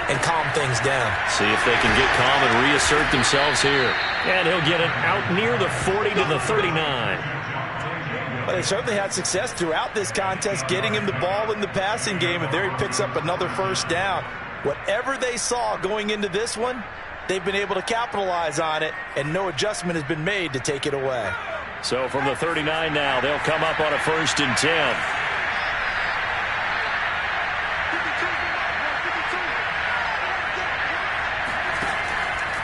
and calm things down. See if they can get calm and reassert themselves here. And he'll get it out near the 40 to the 39. Well, they certainly had success throughout this contest, getting him the ball in the passing game, and there he picks up another 1st down. Whatever they saw going into this one, they've been able to capitalize on it, and no adjustment has been made to take it away. So from the 39 now, they'll come up on a 1st and 10.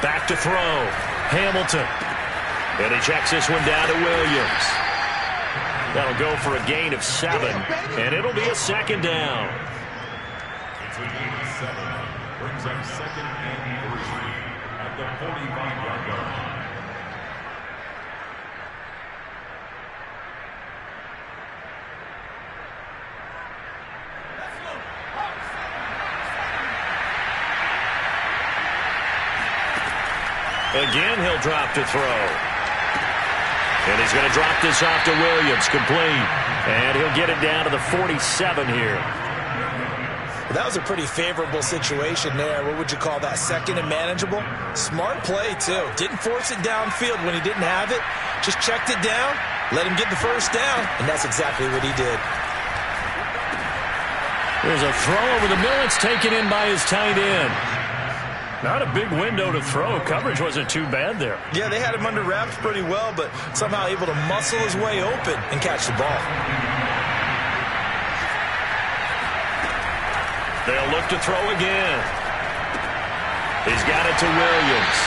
Back to throw. Hamilton. And he checks this one down to Williams. That'll go for a gain of 7, and it'll be a 2nd down. It's a gain of 7. Brings up 2nd and 3 at the 45-yard line. Again, he'll drop to throw. And he's going to drop this off to Williams, complete. And he'll get it down to the 47 here. That was a pretty favorable situation there. What would you call that? Second and manageable? Smart play, too. Didn't force it downfield when he didn't have it. Just checked it down, let him get the first down, and that's exactly what he did. There's a throw over the middle. It's taken in by his tight end. Not a big window to throw. Coverage wasn't too bad there. Yeah, they had him under wraps pretty well, but somehow able to muscle his way open and catch the ball. They'll look to throw again. He's got it to Williams.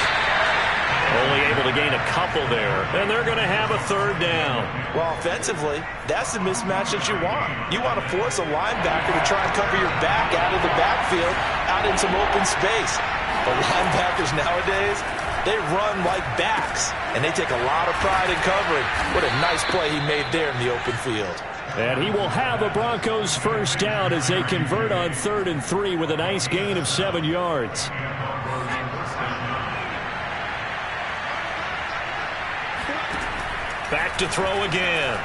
Only able to gain a couple there, and they're going to have a third down. Well, offensively, that's the mismatch that you want. You want to force a linebacker to try and cover your back out of the backfield, out in some open space. The linebackers nowadays, they run like backs, and they take a lot of pride in covering. What a nice play he made there in the open field. And he will have a Broncos first down as they convert on 3rd and 3 with a nice gain of 7 yards. Back to throw again.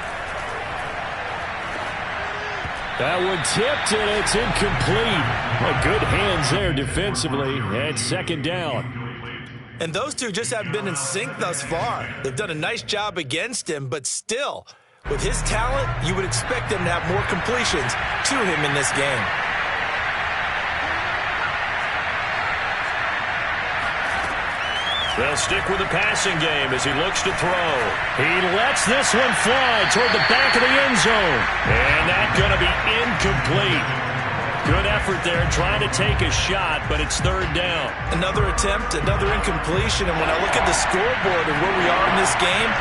That one tipped, and it's incomplete. Well, good hands there defensively, and 2nd down. And those two just haven't been in sync thus far. They've done a nice job against him, but still, with his talent, you would expect him to have more completions to him in this game. They'll stick with the passing game as he looks to throw. He lets this one fly toward the back of the end zone. And that's going to be incomplete. Good effort there trying to take a shot, but it's 3rd down. Another attempt, another incompletion. And when I look at the scoreboard and where we are in this game,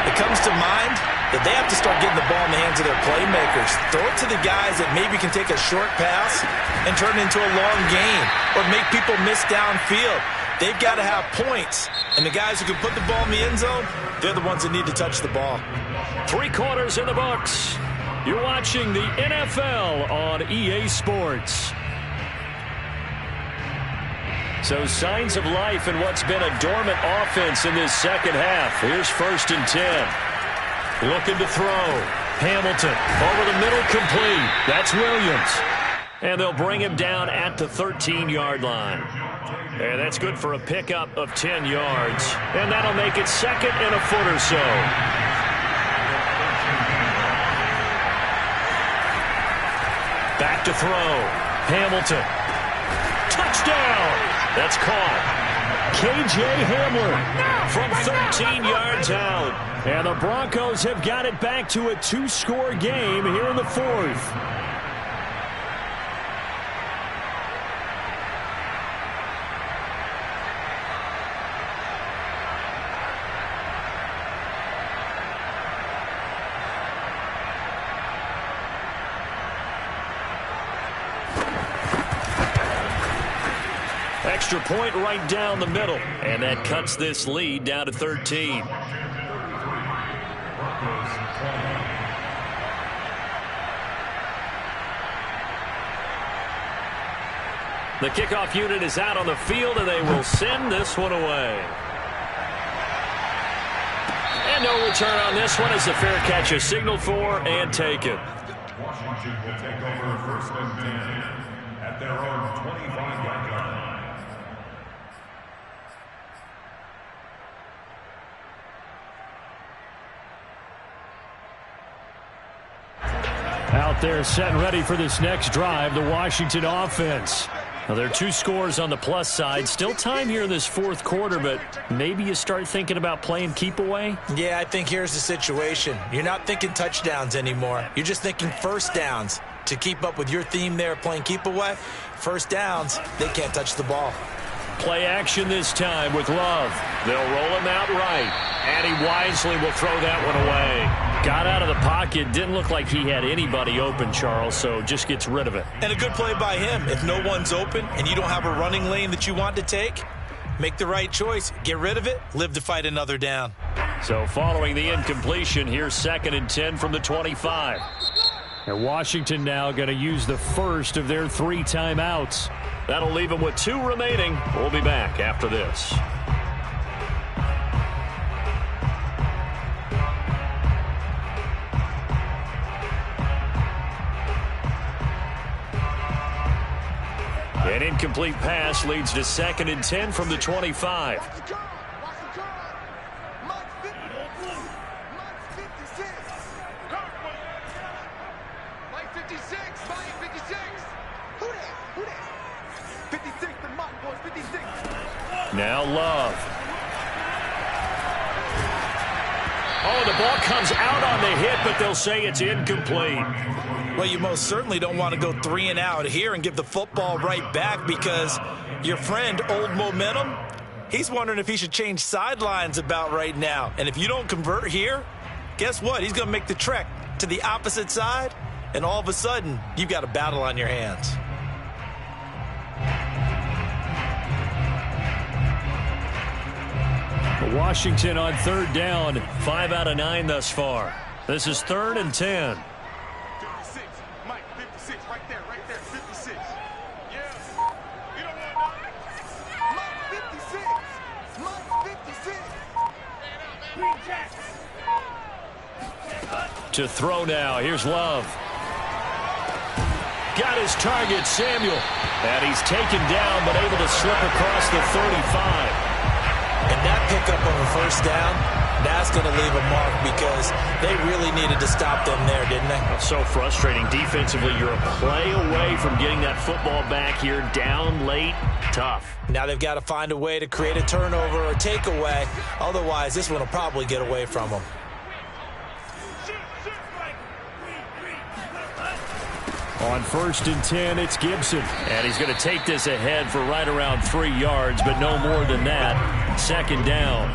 it comes to mind that they have to start getting the ball in the hands of their playmakers. Throw it to the guys that maybe can take a short pass and turn it into a long gain or make people miss downfield. They've got to have points, and the guys who can put the ball in the end zone, they're the ones that need to touch the ball. 3 quarters in the books. You're watching the NFL on EA Sports. So signs of life in what's been a dormant offense in this second half. Here's 1st and 10. Looking to throw. Hamilton over the middle, complete. That's Williams. And they'll bring him down at the 13-yard line. And that's good for a pickup of 10 yards. And that'll make it 2nd and a foot or so. Back to throw. Hamilton. Touchdown! That's caught. K.J. Hamler from 13 yards out. And the Broncos have got it back to a 2-score game here in the 4th. Extra point right down the middle, and that cuts this lead down to 13. The kickoff unit is out on the field, and they will send this one away. And no return on this one as the fair catch is signaled for and taken. Washington will take over 1st and 10 at their own 25-yard line. Out there set and ready for this next drive, the Washington offense. Now, there are 2 scores on the plus side. Still time here in this 4th quarter, but maybe you start thinking about playing keep away? Yeah, I think here's the situation. You're not thinking touchdowns anymore. You're just thinking first downs. To keep up with your theme there, playing keep away, first downs, they can't touch the ball. Play action this time with Love. They'll roll him out right. And he wisely will throw that one away. Got out of the pocket. Didn't look like he had anybody open, Charles, so just gets rid of it. And a good play by him. If no one's open and you don't have a running lane that you want to take, make the right choice. Get rid of it. Live to fight another down. So following the incompletion, here's 2nd and 10 from the 25. And Washington now going to use the first of their 3 timeouts. That'll leave them with 2 remaining. We'll be back after this. An incomplete pass leads to 2nd and 10 from the 25. Watch the curl. Watch the curl. Mike 56. Mike 56. Mike 56. Who that? Who that? 56 to Mike, boys. 56. Now Love. Oh, the ball comes out on the hit, but they'll say it's incomplete. Well, you most certainly don't want to go 3 and out here and give the football right back, because your friend, Old Momentum, he's wondering if he should change sidelines about right now. And if you don't convert here, guess what? He's going to make the trek to the opposite side, and all of a sudden, you've got a battle on your hands. Washington on 3rd down, 5 out of 9 thus far. This is 3rd and 10. 56. Mike 56. Right there. 56. Yes. You don't want that. Mike 56. Mike 56. To throw now. Here's Love. Got his target, Samuel. And he's taken down, but able to slip across the 35. And that pickup of a first down, that's going to leave a mark, because they really needed to stop them there, didn't they? That's so frustrating. Defensively, you're a play away from getting that football back here. Down late, tough. Now they've got to find a way to create a turnover or takeaway. Otherwise, this one will probably get away from them. On 1st and 10, it's Gibson. And he's going to take this ahead for right around 3 yards, but no more than that. 2nd down.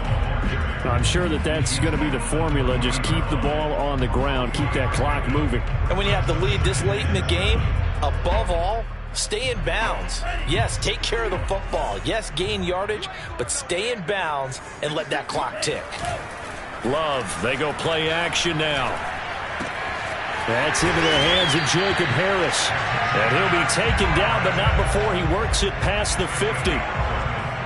I'm sure that's going to be the formula. Just keep the ball on the ground. Keep that clock moving. And when you have the lead this late in the game, above all, stay in bounds. Yes, take care of the football. Yes, gain yardage, but stay in bounds and let that clock tick. Love, they go play action now. That's into the hands of Jacob Harris. And he'll be taken down, but not before he works it past the 50.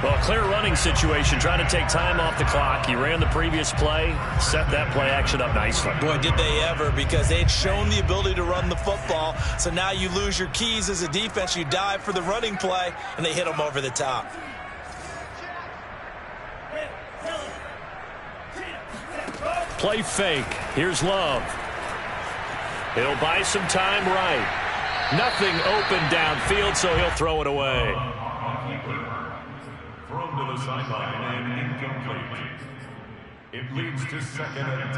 Well, clear running situation, trying to take time off the clock. He ran the previous play, set that play action up nicely. Boy, did they ever, because they had shown the ability to run the football. So now you lose your keys as a defense. You dive for the running play, and they hit them over the top. Play fake. Here's Love. He'll buy some time right. Nothing open downfield, so he'll throw it away. Thrown to the sideline and incomplete. It leads to 2nd and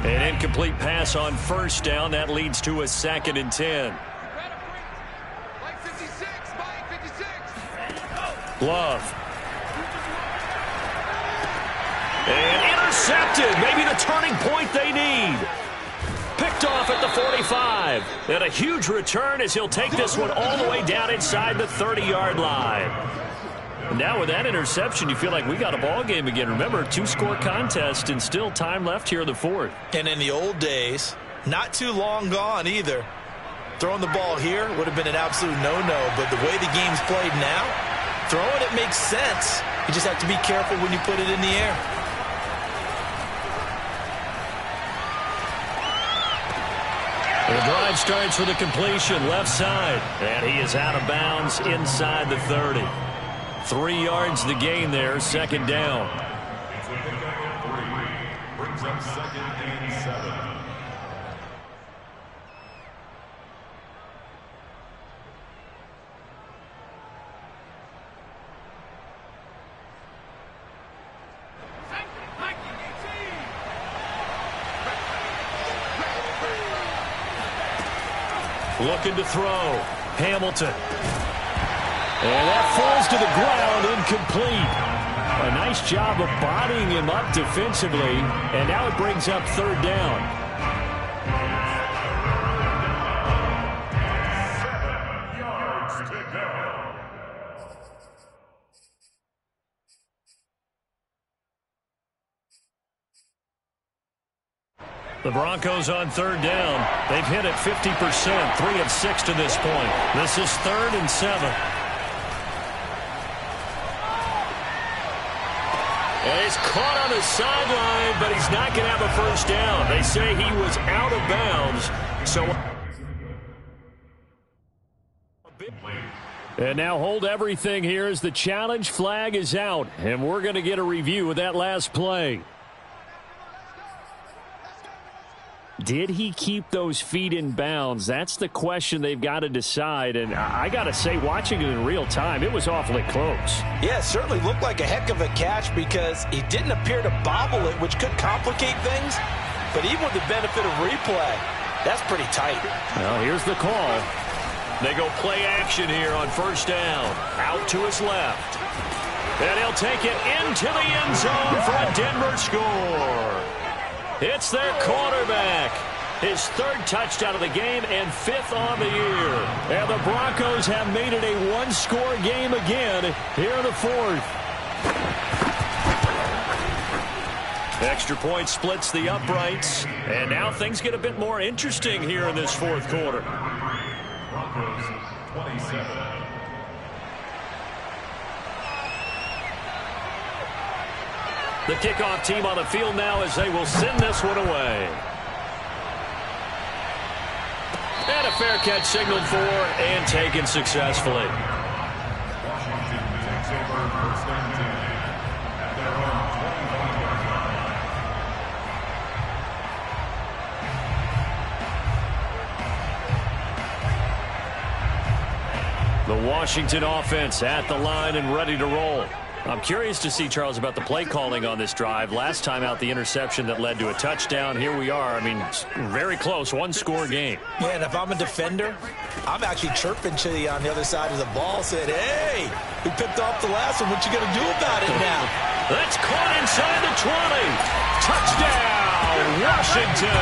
10. An incomplete pass on 1st down. That leads to a 2nd and 10. Mike 56. Mike 56. Love. And intercepted. Maybe the turning point they need. Picked off at the 45. And a huge return as he'll take this one all the way down inside the 30-yard line. And now with that interception, you feel like we got a ball game again. Remember, 2-score contest and still time left here in the 4th. And in the old days, not too long gone either, throwing the ball here would have been an absolute no-no. But the way the game's played now, throwing it makes sense. You just have to be careful when you put it in the air. The drive starts with a completion left side. And he is out of bounds inside the 30. 3 yards the gain there, 2nd down. It's a pickup of 3. Brings up 2nd and 7. Looking to throw. Hamilton. And that falls to the ground, incomplete. A nice job of bodying him up defensively, and now it brings up 3rd down. 7 yards to go. The Broncos on 3rd down. They've hit it 50%, 3 of 6 to this point. This is 3rd and 7. is caught on the sideline, but he's not going to have a first down. They say he was out of bounds. And now hold everything here as the challenge flag is out. And we're going to get a review of that last play. Did he keep those feet in bounds? That's the question they've got to decide. And I got to say, watching it in real time, it was awfully close. Yeah, it certainly looked like a heck of a catch because he didn't appear to bobble it, which could complicate things. But even with the benefit of replay, that's pretty tight. Well, here's the call. They go play action here on first down. Out to his left. And he'll take it into the end zone for a Denver score. It's their quarterback. His third touchdown of the game and fifth on the year. And the Broncos have made it a one-score game again here in the fourth. Extra point splits the uprights. And now things get a bit more interesting here in this fourth quarter. Broncos 27. The kickoff team on the field now as they will send this one away. And a fair catch signaled for and taken successfully. Washington takes over first and 10 at their own 25-yard line. The Washington offense at the line and ready to roll. I'm curious to see, Charles, about the play calling on this drive. Last time out, the interception that led to a touchdown. Here we are. I mean, very close, one-score game. Yeah, and if I'm a defender, I'm actually chirping to you on the other side of the ball, saying, hey, we picked off the last one. What you going to do about it now? That's caught inside the 20. Touchdown, Washington.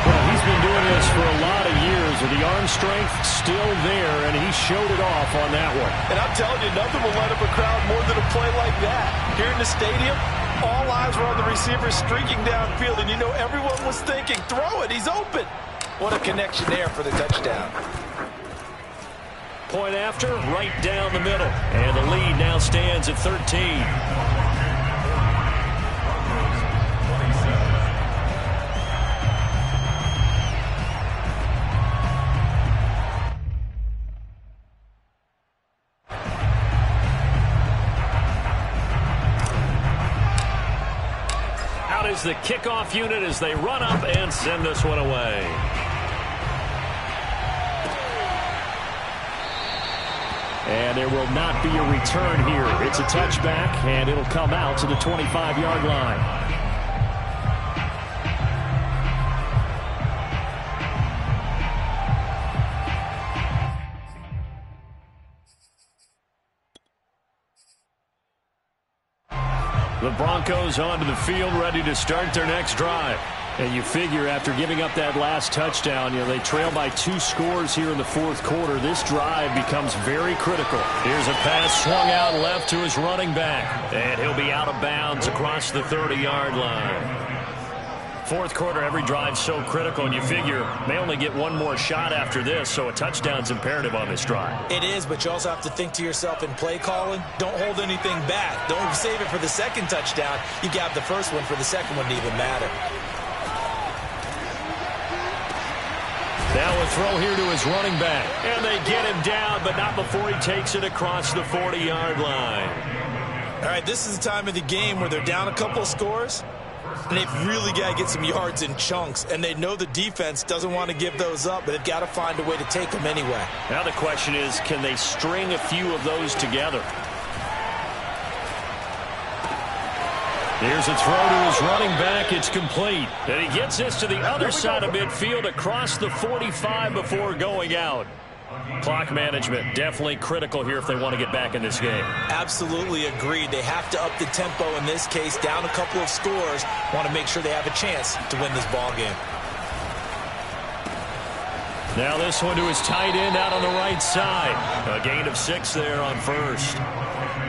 Well, he's been doing this for a lot of years with the arm strength still there, and he showed it off on that one. And I'm telling you, nothing will light up a crowd more than a play like that. Here in the stadium, all eyes were on the receiver streaking downfield, and you know everyone was thinking, throw it, he's open. What a connection there for the touchdown. Point after, right down the middle. And the lead now stands at 13. Is the kickoff unit as they run up and send this one away. And there will not be a return here. It's a touchback, and it'll come out to the 25-yard line. The Broncos onto the field, ready to start their next drive. And you figure after giving up that last touchdown, they trail by 2 scores here in the fourth quarter. This drive becomes very critical. Here's a pass swung out left to his running back. And he'll be out of bounds across the 30-yard line. Fourth quarter, every drive's so critical, and you figure they only get one more shot after this, so a touchdown's imperative on this drive. It is, but you also have to think to yourself in play calling, don't hold anything back. Don't save it for the second touchdown. You got the first one for the second one to even matter. Now a throw here to his running back, and they get him down, but not before he takes it across the 40-yard line. All right, this is the time of the game where they're down a couple of scores, and they've really got to get some yards in chunks, and they know the defense doesn't want to give those up, but they've got to find a way to take them anyway. Now the question is, can they string a few of those together? Here's a throw to his running back. It's complete. And he gets this to the other side of midfield across the 45 before going out. Clock management definitely critical here if they want to get back in this game. Absolutely agreed. They have to up the tempo in this case, down a couple of scores. Want to make sure they have a chance to win this ball game. Now this one to his tight end out on the right side. A gain of 6 there on first.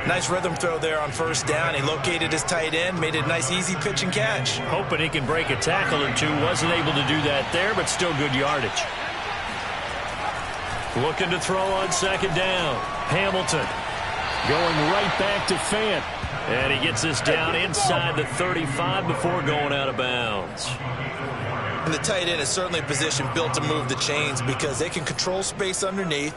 Nice rhythm throw there on first down. He located his tight end, made it a nice easy pitch and catch. Hoping he can break a tackle or two. Wasn't able to do that there, but still good yardage. Looking to throw on second down. Hamilton going right back to Fant. And he gets us down inside the 35 before going out of bounds. And the tight end is certainly a position built to move the chains because they can control space underneath.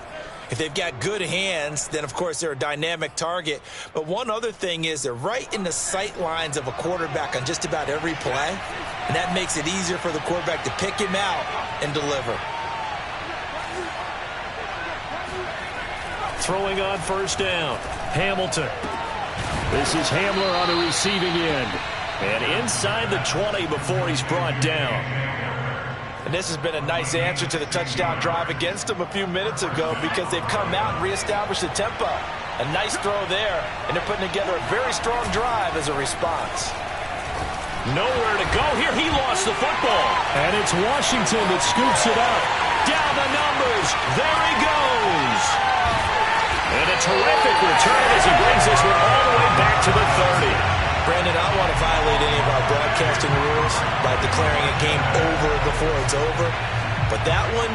If they've got good hands, then, of course, they're a dynamic target. But one other thing is they're right in the sight lines of a quarterback on just about every play. And that makes it easier for the quarterback to pick him out and deliver. Throwing on first down. Hamilton. This is Hamler on the receiving end. And inside the 20 before he's brought down. And this has been a nice answer to the touchdown drive against them a few minutes ago because they've come out and reestablished the tempo. A nice throw there, and they're putting together a very strong drive as a response. Nowhere to go here. He lost the football. And it's Washington that scoops it up. Down the numbers. There he goes. And a terrific return as he brings this one all the way back to the 30. Brandon, I don't want to violate any of our broadcasting rules by declaring a game over before it's over. But that one,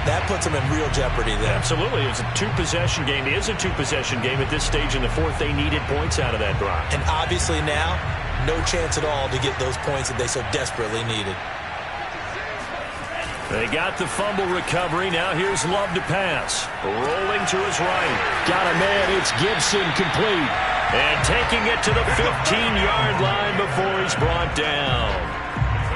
that puts them in real jeopardy there. Absolutely. It's a two-possession game. It is a two-possession game at this stage in the fourth. They needed points out of that drive. And obviously now, no chance at all to get those points that they so desperately needed. They got the fumble recovery. Now here's Love to pass. Rolling to his right. Got a man. It's Gibson complete. And taking it to the 15-yard line before he's brought down.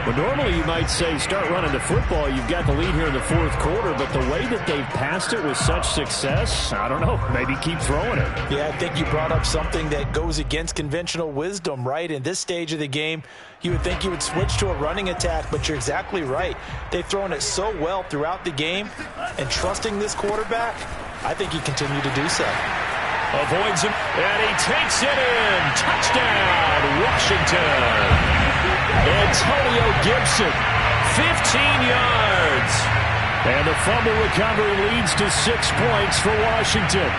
Well, normally you might say start running the football. You've got the lead here in the fourth quarter, but the way that they've passed it with such success, I don't know, maybe keep throwing it. Yeah, I think you brought up something that goes against conventional wisdom, right? In this stage of the game, you would think you would switch to a running attack, but you're exactly right. They've thrown it so well throughout the game, and trusting this quarterback, I think he continued to do so. Avoids him, and he takes it in. Touchdown, Washington. Antonio Gibson, 15 yards. And the fumble recovery leads to 6 points for Washington.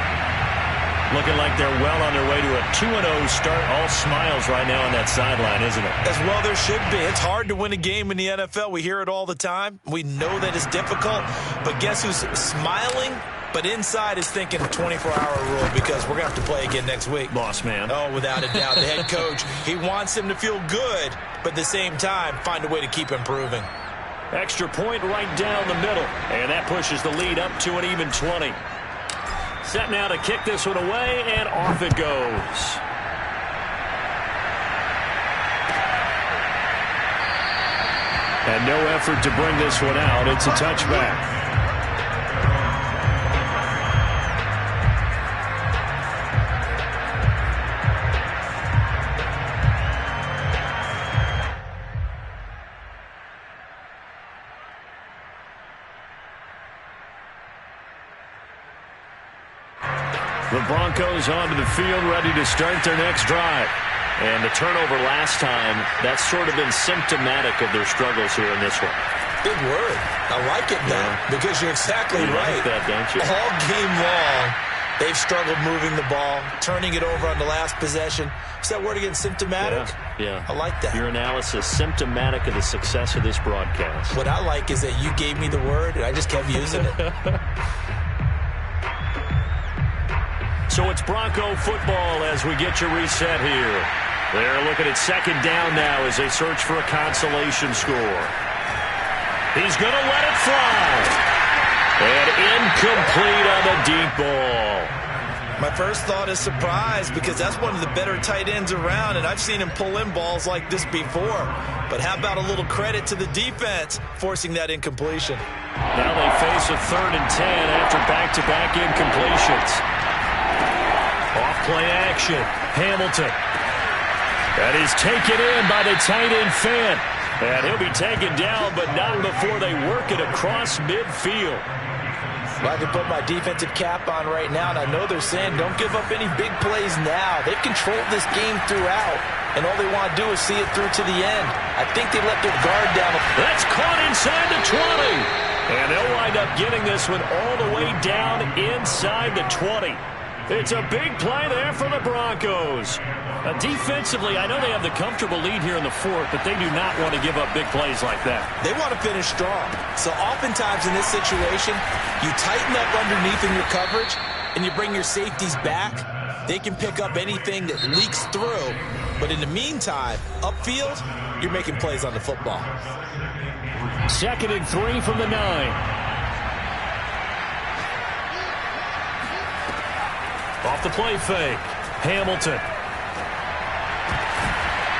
Looking like they're well on their way to a 2-0 start. All smiles right now on that sideline, isn't it? As well there should be. It's hard to win a game in the NFL. We hear it all the time. We know that it's difficult. But guess who's smiling? But inside is thinking 24-hour rule because we're going to have to play again next week. Boss man. Oh, without a doubt. The head coach, he wants them to feel good, but at the same time, find a way to keep improving. Extra point right down the middle. And that pushes the lead up to an even 20. Set now to kick this one away, and off it goes. And no effort to bring this one out. It's a touchback. The Broncos onto the field, ready to start their next drive. And the turnover last time, that's sort of been symptomatic of their struggles here in this one. Big word. I like it now because you're exactly right. Like that, don't you? All game long, they've struggled moving the ball, turning it over on the last possession. Is that word again, symptomatic? Yeah. I like that. Your analysis, symptomatic of the success of this broadcast. What I like is that you gave me the word, and I just kept using it. So it's Bronco football as we get you reset here. They're looking at second down now as they search for a consolation score. He's going to let it fly. And incomplete on the deep ball. My first thought is surprise because that's one of the better tight ends around, and I've seen him pull in balls like this before. But how about a little credit to the defense forcing that incompletion? Now they face a 3rd and 10 after back-to-back incompletions. Off-play action. Hamilton. That is taken in by the tight end Fant. And he'll be taken down, but not before they work it across midfield. Well, I can put my defensive cap on right now, and I know they're saying don't give up any big plays now. They've controlled this game throughout, and all they want to do is see it through to the end. I think they let their guard down. That's caught inside the 20. And they'll wind up getting this one all the way down inside the 20. It's a big play there for the Broncos. Defensively, I know they have the comfortable lead here in the fourth, but they do not want to give up big plays like that. They want to finish strong. So oftentimes in this situation, you tighten up underneath in your coverage, and you bring your safeties back, they can pick up anything that leaks through. But in the meantime, upfield, you're making plays on the football. 2nd and 3 from the 9. Off the play fake. Hamilton.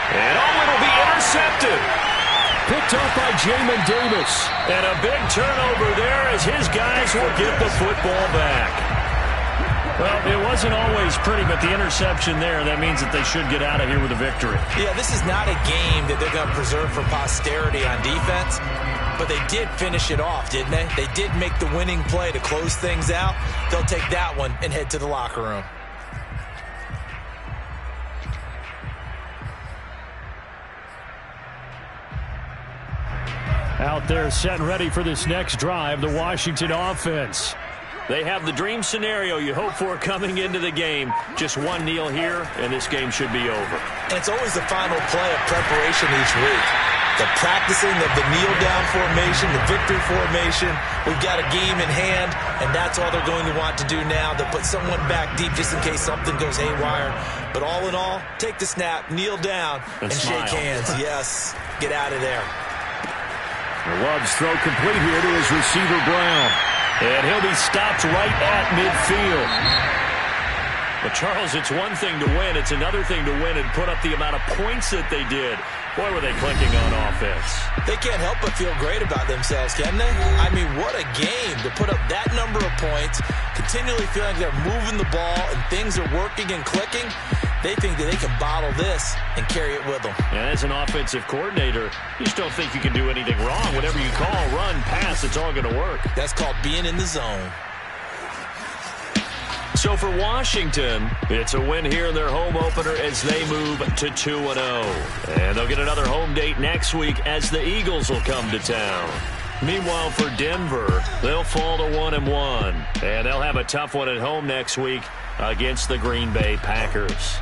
And it'll be intercepted. Picked up by Jamin Davis. And a big turnover there as his guys will get the football back. Well, it wasn't always pretty, but the interception there, that means that they should get out of here with a victory. Yeah, this is not a game that they're going to preserve for posterity on defense, but they did finish it off, didn't they? They did make the winning play to close things out. They'll take that one and head to the locker room. Out there set and ready for this next drive, the Washington offense. They have the dream scenario you hope for coming into the game. Just one kneel here, and this game should be over. And it's always the final play of preparation each week. The practicing of the kneel-down formation, the victory formation. We've got a game in hand, and that's all they're going to want to do now. They'll put someone back deep just in case something goes haywire. But all in all, take the snap, kneel down, and shake hands. Yes, get out of there. Love's throw complete here to his receiver, Brown. And he'll be stopped right at midfield. But, Charles, it's one thing to win. It's another thing to win and put up the amount of points that they did. Boy, were they clicking on offense. They can't help but feel great about themselves, can they? I mean, what a game to put up that number of points, continually feeling like they're moving the ball and things are working and clicking. They think that they can bottle this and carry it with them. And as an offensive coordinator, you just don't think you can do anything wrong. Whatever you call, run, pass, it's all going to work. That's called being in the zone. So for Washington, it's a win here in their home opener as they move to 2-0. And they'll get another home date next week as the Eagles will come to town. Meanwhile, for Denver, they'll fall to 1-1. And they'll have a tough one at home next week against the Green Bay Packers.